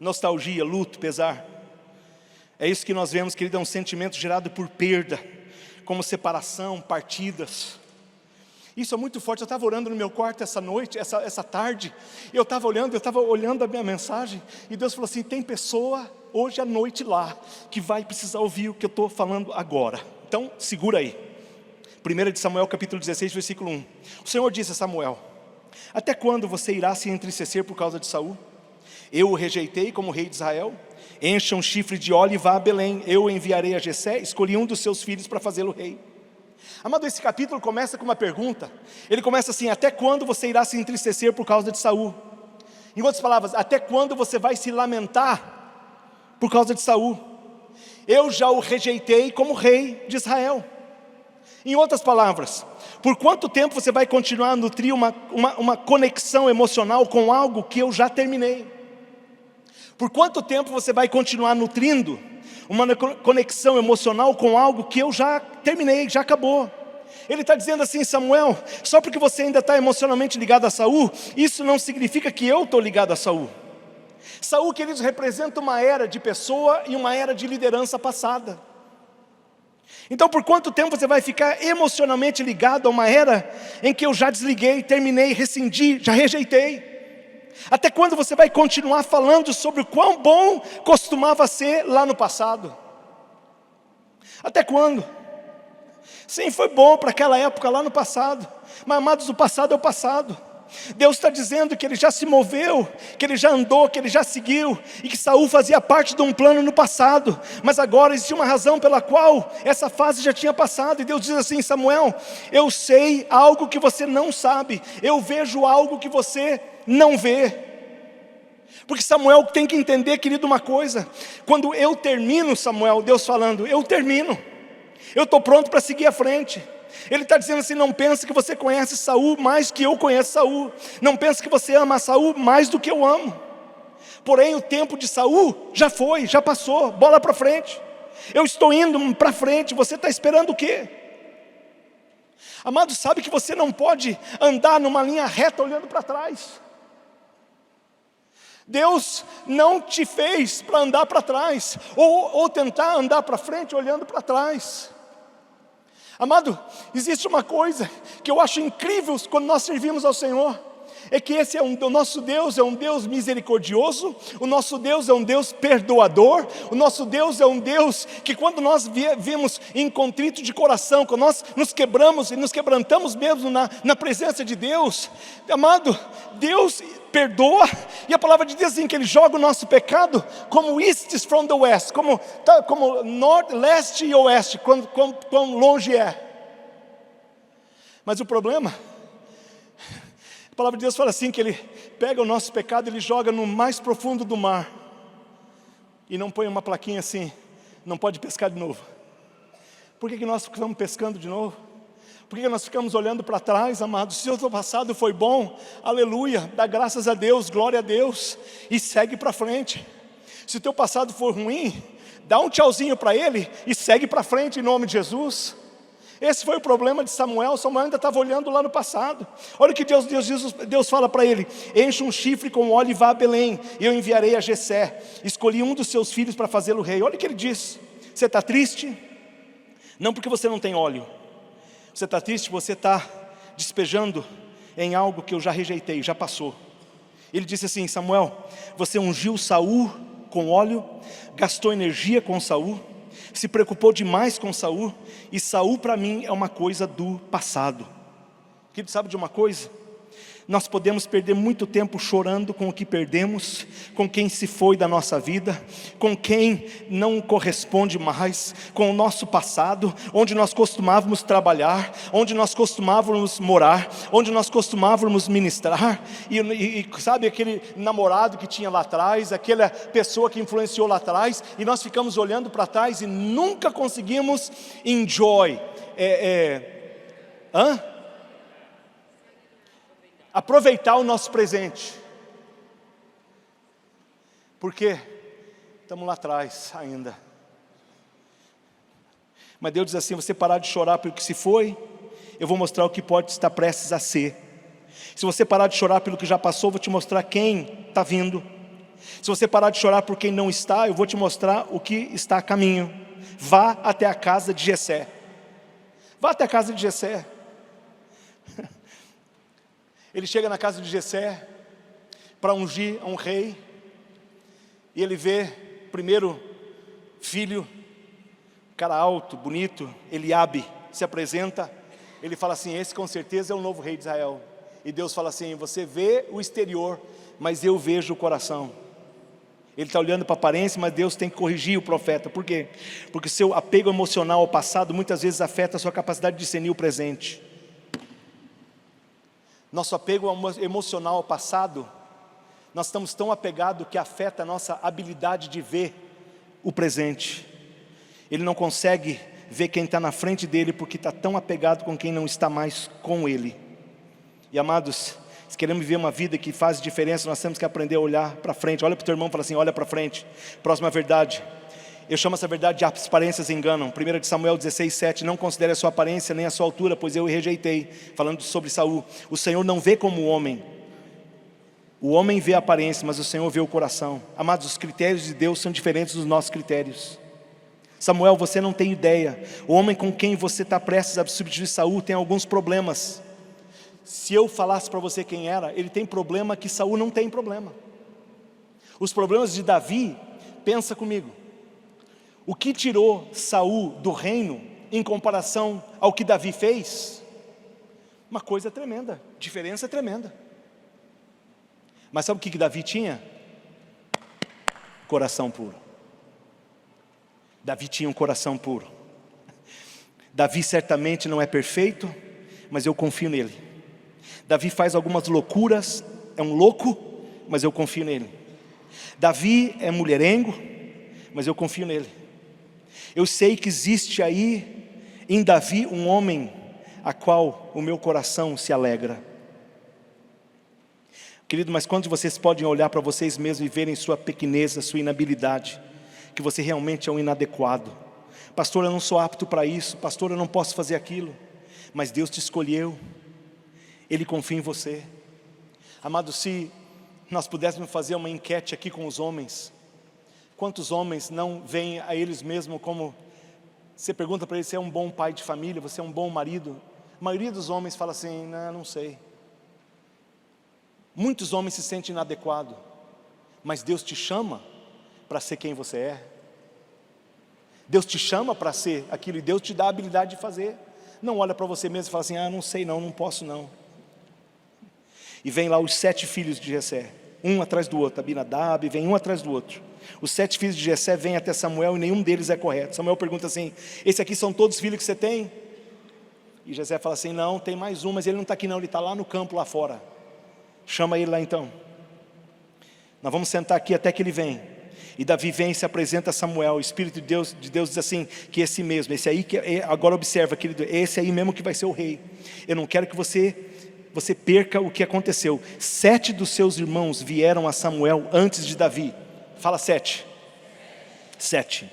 Nostalgia, luto, pesar. É isso que nós vemos, querido, é um sentimento gerado por perda, como separação, partidas. Isso é muito forte. Eu estava orando no meu quarto essa noite, essa tarde, e eu estava olhando a minha mensagem, e Deus falou assim: tem pessoa hoje à noite lá, que vai precisar ouvir o que eu estou falando agora. Então, segura aí. 1 Samuel capítulo 16, versículo 1. O Senhor disse a Samuel: até quando você irá se entristecer por causa de Saul? Eu o rejeitei como rei de Israel. Encha um chifre de óleo e vá a Belém. Eu o enviarei a Jessé. Escolhi um dos seus filhos para fazê-lo rei. Amado, esse capítulo começa com uma pergunta. Ele começa assim: até quando você irá se entristecer por causa de Saul? Em outras palavras, até quando você vai se lamentar por causa de Saul? Eu já o rejeitei como rei de Israel. Em outras palavras, por quanto tempo você vai continuar a nutrir uma conexão emocional com algo que eu já terminei? Por quanto tempo você vai continuar nutrindo uma conexão emocional com algo que eu já terminei, já acabou? Ele está dizendo assim: Samuel, só porque você ainda está emocionalmente ligado a Saul, isso não significa que eu estou ligado a Saul. Saul, queridos, representa uma era de pessoa e uma era de liderança passada. Então, por quanto tempo você vai ficar emocionalmente ligado a uma era em que eu já desliguei, terminei, rescindi, já rejeitei? Até quando você vai continuar falando sobre o quão bom costumava ser lá no passado? Até quando? Sim, foi bom para aquela época lá no passado, mas amados, o passado é o passado. Deus está dizendo que Ele já se moveu, que Ele já andou, que Ele já seguiu, e que Saul fazia parte de um plano no passado, mas agora existe uma razão pela qual essa fase já tinha passado. E Deus diz assim: Samuel, eu sei algo que você não sabe, eu vejo algo que você não vê. Porque Samuel tem que entender, querido, uma coisa: quando eu termino, Samuel, Deus falando, eu termino, eu estou pronto para seguir à frente. Ele está dizendo assim: não pense que você conhece Saul mais que eu conheço Saul. Não pense que você ama Saul mais do que eu amo. Porém, o tempo de Saul já foi, já passou, bola para frente. Eu estou indo para frente, você está esperando o quê? Amado, sabe que você não pode andar numa linha reta olhando para trás. Deus não te fez para andar para trás, ou tentar andar para frente olhando para trás. Amado, existe uma coisa que eu acho incrível quando nós servimos ao Senhor, é que o nosso Deus é um Deus misericordioso, o nosso Deus é um Deus perdoador, o nosso Deus é um Deus que, quando nós vimos em contrito de coração, quando nós nos quebramos e nos quebrantamos mesmo na presença de Deus, amado, Deus perdoa, e a palavra de Deus diz assim, que Ele joga o nosso pecado como east is from the west, como norte, leste e oeste, quão longe é. Mas o problema, a palavra de Deus fala assim, que Ele pega o nosso pecado, Ele joga no mais profundo do mar, e não põe uma plaquinha assim, não pode pescar de novo. Por que nós ficamos pescando de novo? Por que nós ficamos olhando para trás, amados? Se o seu passado foi bom, aleluia, dá graças a Deus, glória a Deus, e segue para frente. Se o teu passado for ruim, dá um tchauzinho para ele, e segue para frente em nome de Jesus. Esse foi o problema de Samuel. Samuel ainda estava olhando lá no passado. Olha o que Deus fala para ele: enche um chifre com óleo e vá a Belém, eu enviarei a Jessé. Escolhi um dos seus filhos para fazê-lo rei. Olha o que ele diz: você está triste? Não porque você não tem óleo. Você está triste, você está despejando em algo que eu já rejeitei, já passou. Ele disse assim: Samuel, você ungiu Saul com óleo, gastou energia com Saul, se preocupou demais com Saul, e Saul para mim é uma coisa do passado. Querido, sabe de uma coisa? Nós podemos perder muito tempo chorando com o que perdemos, com quem se foi da nossa vida, com quem não corresponde mais, com o nosso passado, onde nós costumávamos trabalhar, onde nós costumávamos morar, onde nós costumávamos ministrar, e sabe aquele namorado que tinha lá atrás, aquela pessoa que influenciou lá atrás, e nós ficamos olhando para trás e nunca conseguimos enjoy, aproveitar o nosso presente. Por quê? Estamos lá atrás ainda. Mas Deus diz assim: você parar de chorar pelo que se foi, eu vou mostrar o que pode estar prestes a ser. Se você parar de chorar pelo que já passou, eu vou te mostrar quem está vindo. Se você parar de chorar por quem não está, eu vou te mostrar o que está a caminho. Vá até a casa de Jessé. Vá até a casa de Jessé. Ele chega na casa de Jessé para ungir um rei, e ele vê primeiro filho, cara alto, bonito, Eliabe, se apresenta. Ele fala assim: esse com certeza é o novo rei de Israel. E Deus fala assim: você vê o exterior, mas eu vejo o coração. Ele está olhando para a aparência, mas Deus tem que corrigir o profeta. Por quê? Porque o seu apego emocional ao passado muitas vezes afeta a sua capacidade de discernir o presente. Nosso apego emocional ao passado, nós estamos tão apegados que afeta a nossa habilidade de ver o presente. Ele não consegue ver quem está na frente dele, porque está tão apegado com quem não está mais com ele. E amados, se queremos viver uma vida que faz diferença, nós temos que aprender a olhar para frente. Olha para o teu irmão e fala assim: olha para frente. Próxima verdade. Eu chamo essa verdade de as aparências enganam. 1 Samuel 16:7. Não considere a sua aparência nem a sua altura, pois eu o rejeitei. Falando sobre Saul. O Senhor não vê como o homem. O homem vê a aparência, mas o Senhor vê o coração. Amados, os critérios de Deus são diferentes dos nossos critérios. Samuel, você não tem ideia. O homem com quem você está prestes a substituir Saul tem alguns problemas. Se eu falasse para você quem era, ele tem problema que Saul não tem problema. Os problemas de Davi, pensa comigo. O que tirou Saul do reino em comparação ao que Davi fez? Uma coisa tremenda, diferença tremenda. Mas sabe o que Davi tinha? Coração puro. Davi tinha um coração puro. Davi certamente não é perfeito, mas eu confio nele. Davi faz algumas loucuras, é um louco, mas eu confio nele. Davi é mulherengo, mas eu confio nele. Eu sei que existe aí em Davi um homem a qual o meu coração se alegra. Querido, mas quando vocês podem olhar para vocês mesmos e verem sua pequenez, sua inabilidade, que você realmente é um inadequado. Pastor, eu não sou apto para isso. Pastor, eu não posso fazer aquilo. Mas Deus te escolheu. Ele confia em você. Amado, se nós pudéssemos fazer uma enquete aqui com os homens, quantos homens não veem a eles mesmos como... Você pergunta para eles: você é um bom pai de família, você é um bom marido? A maioria dos homens fala assim: não sei. Muitos homens se sentem inadequados, mas Deus te chama para ser quem você é. Deus te chama para ser aquilo e Deus te dá a habilidade de fazer. Não olha para você mesmo e fala assim: não sei não posso não. E vem lá os 7 filhos de Jessé, um atrás do outro. Abinadab, vem um atrás do outro. Os 7 filhos de Jessé vêm até Samuel e nenhum deles é correto. Samuel pergunta assim: esse aqui são todos filhos que você tem? E Jessé fala assim: não, tem mais um, mas ele não está aqui não, ele está lá no campo lá fora. Chama ele lá então. Nós vamos sentar aqui até que ele vem. E Davi vem e se apresenta a Samuel. O Espírito de Deus diz assim, que esse mesmo, esse aí, agora observa, querido, esse aí mesmo que vai ser o rei. Eu não quero que você perca o que aconteceu. 7 dos seus irmãos vieram a Samuel antes de Davi. Fala 7. 7.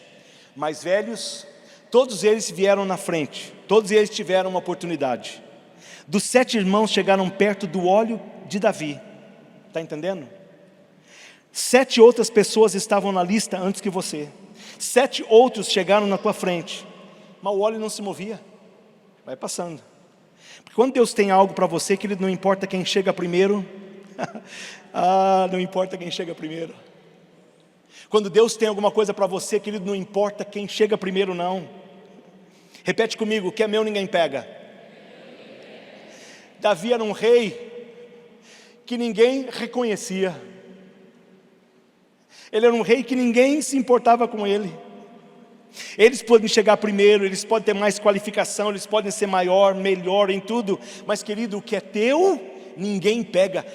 Mais velhos, todos eles vieram na frente. Todos eles tiveram uma oportunidade. Dos 7 irmãos chegaram perto do óleo de Davi. Está entendendo? 7 outras pessoas estavam na lista antes que você. 7 outros chegaram na tua frente, mas o óleo não se movia. Vai passando. Porque quando Deus tem algo para você, querido, não importa quem chega primeiro. Não importa quem chega primeiro. Quando Deus tem alguma coisa para você, querido, não importa quem chega primeiro não. Repete comigo: o que é meu ninguém pega. Davi era um rei que ninguém reconhecia. Ele era um rei que ninguém se importava com ele. Eles podem chegar primeiro, eles podem ter mais qualificação, eles podem ser maior, melhor em tudo, mas querido, o que é teu, ninguém pega.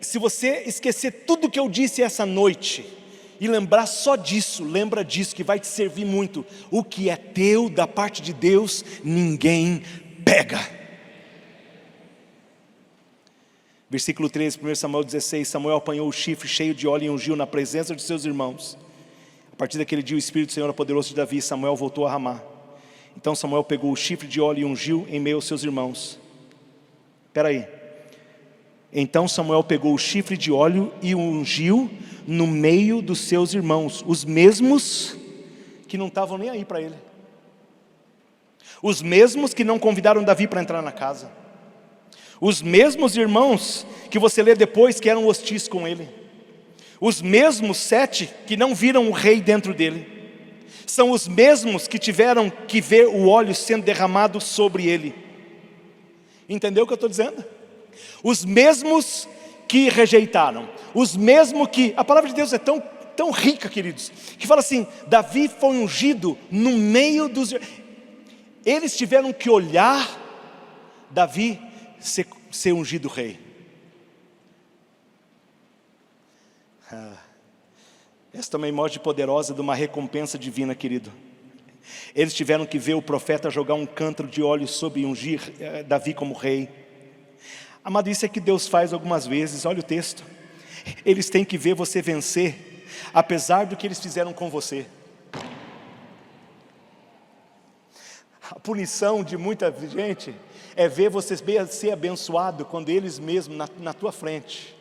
Se você esquecer tudo que eu disse essa noite e lembrar só disso, lembra disso que vai te servir muito. O que é teu da parte de Deus, ninguém pega. Versículo 13, 1 Samuel 16, Samuel apanhou o chifre cheio de óleo e ungiu na presença de seus irmãos. A partir daquele dia o Espírito do Senhor apoderou-se de Davi e Samuel voltou a Ramá. Então Samuel pegou o chifre de óleo e ungiu em meio aos seus irmãos. Espera aí. Então Samuel pegou o chifre de óleo e ungiu no meio dos seus irmãos, os mesmos que não estavam nem aí para ele. Os mesmos que não convidaram Davi para entrar na casa. Os mesmos irmãos que você lê depois que eram hostis com ele. Os mesmos 7 que não viram o rei dentro dele. São os mesmos que tiveram que ver o óleo sendo derramado sobre ele. Entendeu o que eu estou dizendo? Os mesmos que rejeitaram. Os mesmos que... A palavra de Deus é tão rica, queridos, que fala assim, Davi foi ungido no meio dos... Eles tiveram que olhar Davi ser ungido rei. Essa também mostra poderosa de uma recompensa divina, querido. Eles tiveram que ver o profeta jogar um cântaro de óleo sobre e ungir Davi como rei. Amado, isso é que Deus faz algumas vezes, olha o texto. Eles têm que ver você vencer, apesar do que eles fizeram com você. A punição de muita gente é ver você ser abençoado quando eles mesmos na tua frente.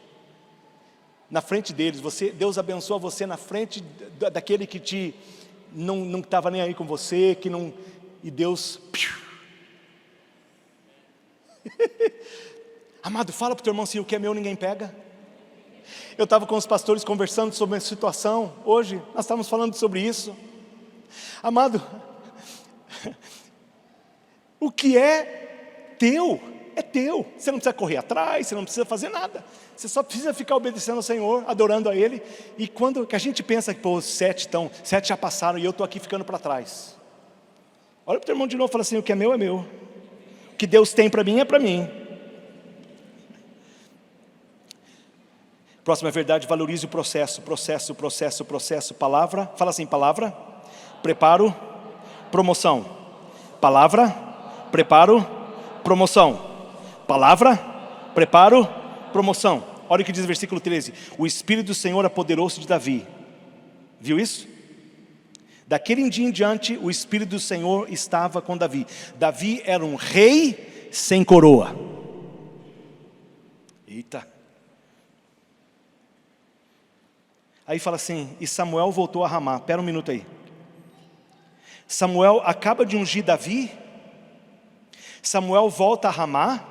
Na frente deles, Deus abençoa você na frente daquele que não estava nem aí com você, e Deus... Amado, fala para o teu irmão assim, o que é meu ninguém pega. Eu estava com os pastores conversando sobre a situação, hoje nós estávamos falando sobre isso. Amado, o que é teu, é teu. Você não precisa correr atrás, você não precisa fazer nada. Você só precisa ficar obedecendo ao Senhor, adorando a Ele. E quando que a gente pensa que os 7 já passaram e eu estou aqui ficando para trás. Olha para o teu irmão de novo e fala assim, o que é meu é meu. O que Deus tem para mim é para mim. Próxima verdade, valorize o processo. Palavra, fala assim, palavra, preparo, promoção. Palavra, preparo, promoção. Palavra, preparo, promoção. Olha o que diz o versículo 13. O Espírito do Senhor apoderou-se de Davi. Viu isso? Daquele dia em diante, o Espírito do Senhor estava com Davi. Davi era um rei sem coroa. Eita. Aí fala assim, e Samuel voltou a Ramá. Espera um minuto aí. Samuel acaba de ungir Davi. Samuel volta a Ramá.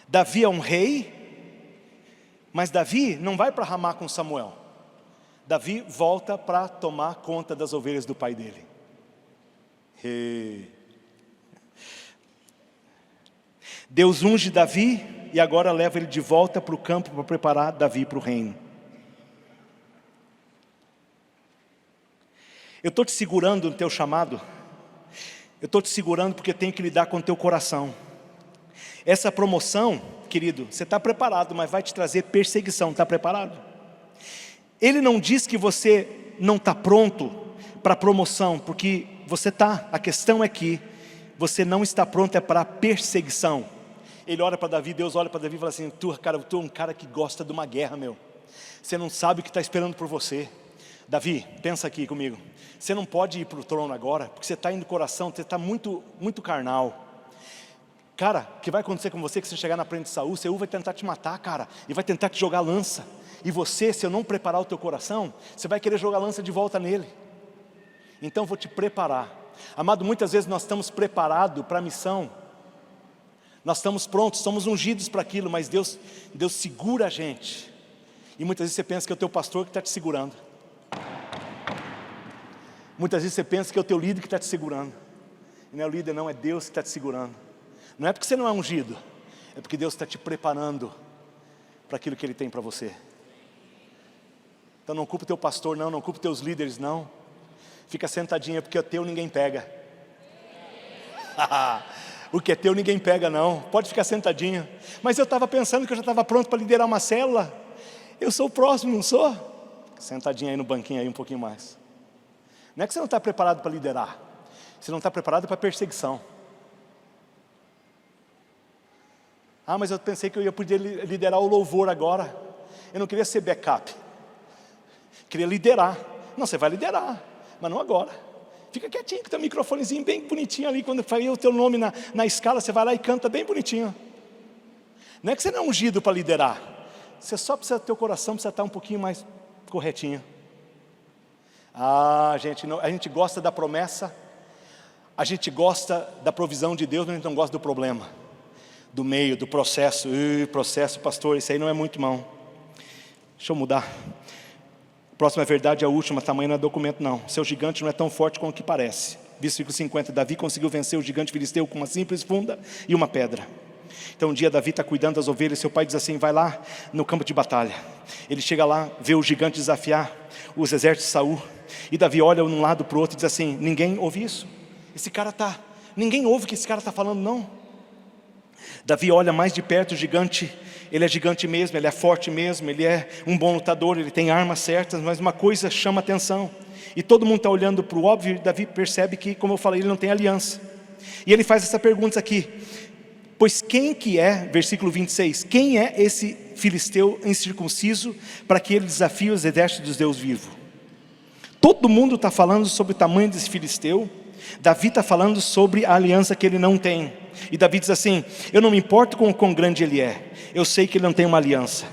Davi é um rei. Mas Davi não vai para Ramá com Samuel. Davi volta para tomar conta das ovelhas do pai dele. Deus unge Davi e agora leva ele de volta para o campo para preparar Davi para o reino. Eu estou te segurando no teu chamado. Eu estou te segurando porque tenho que lidar com o teu coração. Essa promoção, querido, você está preparado, mas vai te trazer perseguição. Está preparado? Ele não diz que você não está pronto para promoção, porque você está. A questão é que você não está pronto, é para perseguição. Ele olha para Davi, Deus olha para Davi e fala assim, tu é um cara que gosta de uma guerra, meu. Você não sabe o que está esperando por você. Davi, pensa aqui comigo. Você não pode ir para o trono agora, porque você está indo no coração, você está muito carnal. Cara, o que vai acontecer com você, que você chegar na frente de Saul, Saul vai tentar te matar, cara, e vai tentar te jogar lança. E você, se eu não preparar o teu coração, você vai querer jogar lança de volta nele. Então eu vou te preparar. Amado, muitas vezes nós estamos preparados para a missão. Nós estamos prontos, somos ungidos para aquilo, mas Deus segura a gente. E muitas vezes você pensa que é o teu pastor que está te segurando. Muitas vezes você pensa que é o teu líder que está te segurando. E não é o líder não, é Deus que está te segurando. Não é porque você não é ungido, é porque Deus está te preparando para aquilo que Ele tem para você. Então não culpa o teu pastor não culpa os teus líderes não. Fica sentadinha, porque o teu ninguém pega. O que é teu ninguém pega não, pode ficar sentadinha. Mas eu estava pensando que eu já estava pronto para liderar uma célula. Eu sou o próximo, não sou? Sentadinha aí no banquinho aí um pouquinho mais. Não é que você não está preparado para liderar, você não está preparado para perseguição. Ah, mas eu pensei que eu ia poder liderar o louvor agora. Eu não queria ser backup, queria liderar. Não, você vai liderar, mas não agora. Fica quietinho com o teu microfonezinho bem bonitinho ali. Quando sair o teu nome na escala, você vai lá e canta bem bonitinho. Não é que você não é ungido para liderar, você só precisa, teu coração precisa estar um pouquinho mais corretinho. A gente gosta da promessa. A gente gosta da provisão de Deus, mas a gente não gosta do problema, do meio, do processo. Processo, pastor, isso aí não é muito bom. Deixa eu mudar. A próxima verdade é a última, tamanho não é documento não. Seu gigante não é tão forte como o que parece. Versículo 50, Davi conseguiu vencer o gigante filisteu com uma simples funda e uma pedra. Então um dia Davi está cuidando das ovelhas, seu pai diz assim, vai lá no campo de batalha. Ele chega lá, vê o gigante desafiar os exércitos de Saul, e Davi olha um lado para o outro e diz assim, ninguém ouve isso? Ninguém ouve o que esse cara está falando não. Davi olha mais de perto o gigante, ele é gigante mesmo, ele é forte mesmo, ele é um bom lutador, ele tem armas certas, mas uma coisa chama atenção, e todo mundo está olhando para o óbvio, e Davi percebe que, como eu falei, ele não tem aliança, e ele faz essa pergunta aqui, pois quem que é, versículo 26, quem é esse filisteu incircunciso, para que ele desafie os exércitos dos Deus vivos? Todo mundo está falando sobre o tamanho desse filisteu, Davi está falando sobre a aliança que ele não tem, e Davi diz assim, eu não me importo com o quão grande ele é, eu sei que ele não tem uma aliança.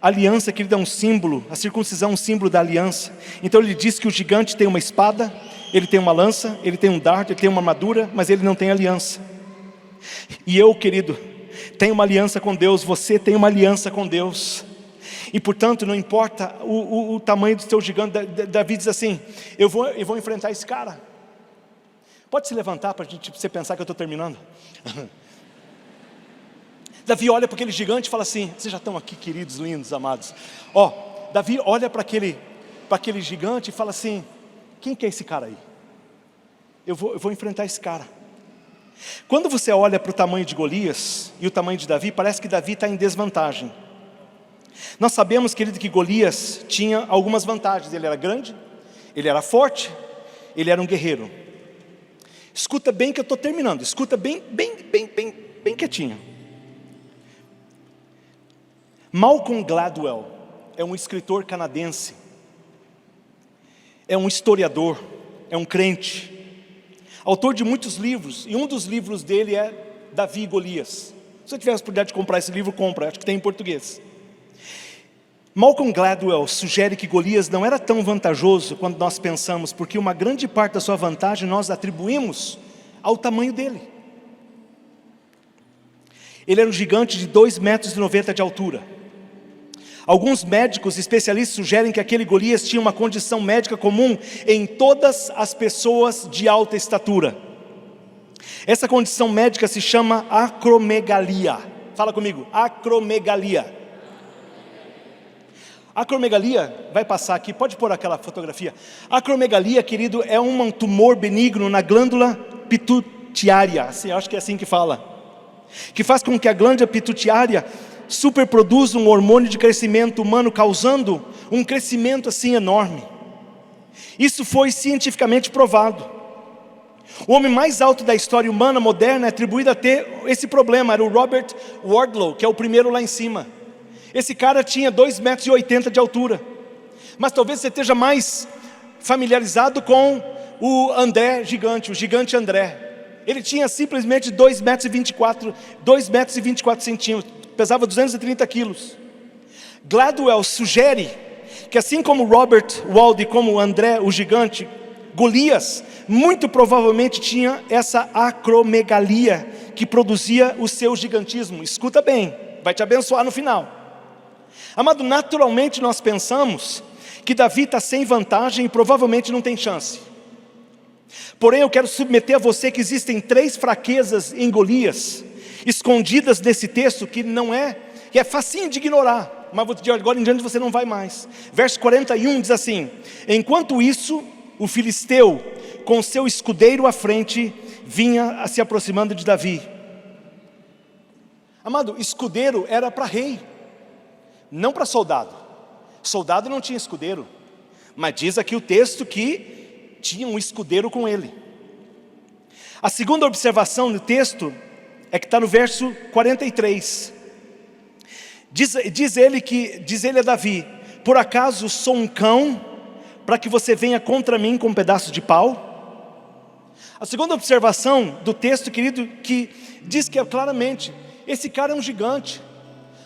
A aliança que ele dá um símbolo, a circuncisão é um símbolo da aliança. Então ele diz que o gigante tem uma espada, ele tem uma lança, ele tem um dardo, ele tem uma armadura, mas ele não tem aliança. E eu, querido, tenho uma aliança com Deus, você tem uma aliança com Deus. E portanto não importa o tamanho do seu gigante. Davi diz assim, eu vou enfrentar esse cara. Pode se levantar para você pensar que eu estou terminando? Davi olha para aquele gigante e fala assim, vocês já estão aqui, queridos, lindos, amados. Davi olha para aquele gigante e fala assim, quem que é esse cara aí? Eu vou enfrentar esse cara. Quando você olha para o tamanho de Golias e o tamanho de Davi, parece que Davi está em desvantagem. Nós sabemos, querido, que Golias tinha algumas vantagens. Ele era grande, ele era forte, ele era um guerreiro. Escuta bem que eu estou terminando, escuta bem quietinho. Malcolm Gladwell é um escritor canadense, é um historiador, é um crente, autor de muitos livros, e um dos livros dele é Davi e Golias. Se você tiver a oportunidade de comprar esse livro, compra, acho que tem em português. Malcolm Gladwell sugere que Golias não era tão vantajoso quando nós pensamos, porque uma grande parte da sua vantagem nós atribuímos ao tamanho dele. Ele era um gigante de 2,90 metros de altura. Alguns médicos especialistas sugerem que aquele Golias tinha uma condição médica comum em todas as pessoas de alta estatura. Essa condição médica se chama acromegalia. Fala comigo, acromegalia. Acromegalia, vai passar aqui, pode pôr aquela fotografia. Acromegalia, querido, é um tumor benigno na glândula pituitária, assim, acho que é assim que fala, que faz com que a glândula pituitária superproduza um hormônio de crescimento humano, causando um crescimento assim enorme. Isso foi cientificamente provado. O homem mais alto da história humana moderna é atribuído a ter esse problema, era o Robert Wardlow, que é o primeiro lá em cima. Esse cara tinha 2,80 metros de altura, mas talvez você esteja mais familiarizado com o André gigante, o gigante André. Ele tinha simplesmente 2,24 centímetros, pesava 230 quilos. Gladwell sugere que assim como Robert Wald e como André, o gigante, Golias, muito provavelmente tinha essa acromegalia que produzia o seu gigantismo. Escuta bem, vai te abençoar no final. Amado, naturalmente nós pensamos que Davi está sem vantagem e provavelmente não tem chance. Porém eu quero submeter a você que existem 3 fraquezas em Golias, escondidas nesse texto, que é facinho de ignorar, mas de agora em diante você não vai mais. Verso 41 diz assim, enquanto isso, o filisteu, com seu escudeiro à frente, vinha se aproximando de Davi. Amado, escudeiro era para rei, não para soldado. Soldado não tinha escudeiro, mas diz aqui o texto que tinha um escudeiro com ele. A segunda observação no texto é que está no verso 43. Diz ele a Davi, por acaso sou um cão para que você venha contra mim com um pedaço de pau? A segunda observação do texto, querido, que diz que claramente, esse cara é um gigante.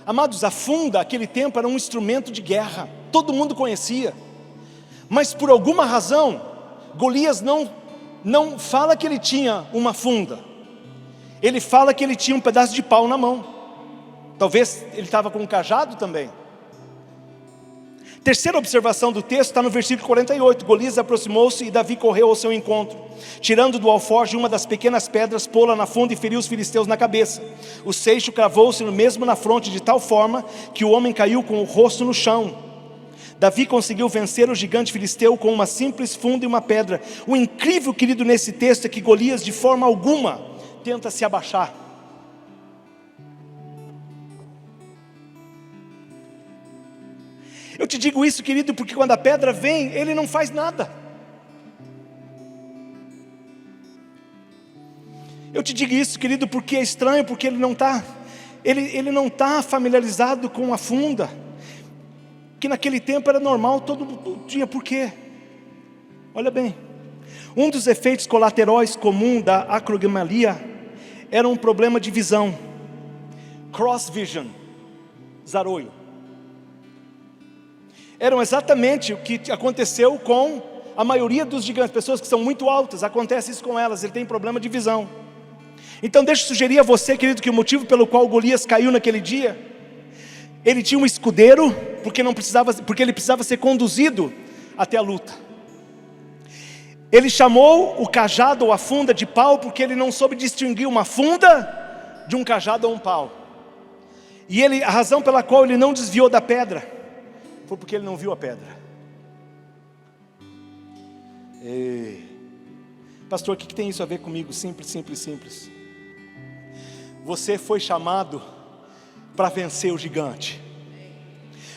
Amados, a funda, aquele tempo, era um instrumento de guerra, todo mundo conhecia. Mas por alguma razão, Golias não não fala que ele tinha uma funda, ele fala que ele tinha um pedaço de pau na mão. Talvez ele estava com um cajado também. Terceira observação do texto está no versículo 48. Golias aproximou-se e Davi correu ao seu encontro, tirando do alforje uma das pequenas pedras, pô-la na funda e feriu os filisteus na cabeça. O seixo cravou-se mesmo na fronte de tal forma que o homem caiu com o rosto no chão. Davi conseguiu vencer o gigante filisteu com uma simples funda e uma pedra. O incrível, querido, nesse texto é que Golias de forma alguma tenta se abaixar. Eu te digo isso, querido, porque quando a pedra vem, ele não faz nada. Eu te digo isso, querido, porque é estranho, porque ele não está familiarizado com a funda, que naquele tempo era normal, todo dia. Por quê? Olha bem, um dos efeitos colaterais comum da acromegalia era um problema de visão, cross vision, zaroio. Eram exatamente o que aconteceu com a maioria dos gigantes, pessoas que são muito altas, acontece isso com elas, ele tem problema de visão. Então deixa eu sugerir a você, querido, que o motivo pelo qual Golias caiu naquele dia, ele tinha um escudeiro, porque ele precisava ser conduzido até a luta. Ele chamou o cajado ou a funda de pau, porque ele não soube distinguir uma funda de um cajado ou um pau. E a razão pela qual ele não desviou da pedra, foi porque ele não viu a pedra. Pastor, o que tem isso a ver comigo? Simples. Você foi chamado para vencer o gigante.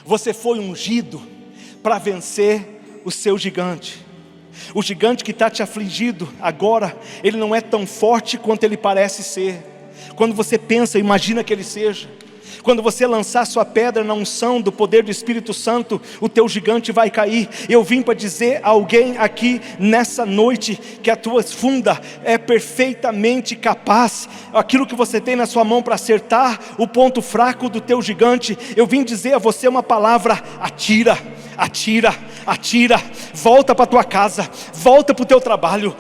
Você foi ungido para vencer o seu gigante. O gigante que está te afligido agora, ele não é tão forte quanto ele parece ser. Quando você pensa, imagina que ele seja. Quando você lançar sua pedra na unção do poder do Espírito Santo, o teu gigante vai cair. Eu vim para dizer a alguém aqui nessa noite, que a tua funda é perfeitamente capaz, aquilo que você tem na sua mão para acertar o ponto fraco do teu gigante. Eu vim dizer a você uma palavra: atira, volta para a tua casa, volta para o teu trabalho,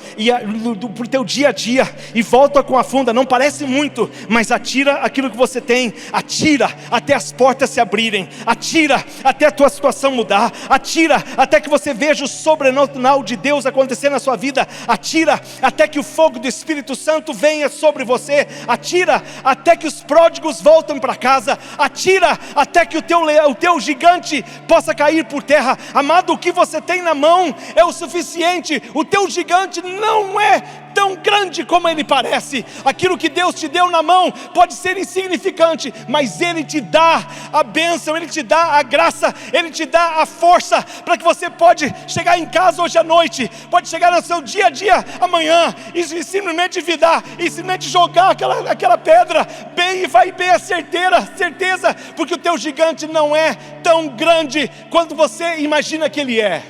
para o teu dia a dia, e volta com a funda. Não parece muito, mas atira aquilo que você tem, atira até as portas se abrirem, atira até a tua situação mudar, atira até que você veja o sobrenatural de Deus acontecer na sua vida, atira até que o fogo do Espírito Santo venha sobre você, atira até que os pródigos voltem para casa, atira até que o teu gigante possa cair por terra. Amado, o que você tem na mão é o suficiente. O teu gigante não é tão grande como ele parece. Aquilo que Deus te deu na mão pode ser insignificante, mas Ele te dá a bênção, Ele te dá a graça, Ele te dá a força, para que você pode chegar em casa hoje à noite, pode chegar no seu dia a dia amanhã, e simplesmente virar, e simplesmente jogar aquela pedra bem, e vai bem a certeza, porque o teu gigante não é tão grande quanto você imagina que ele é.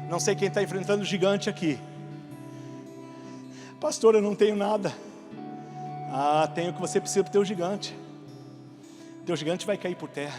Não sei quem está enfrentando o gigante aqui. Pastor, eu não tenho nada. Tenho o que você precisa para o teu gigante. Teu gigante vai cair por terra.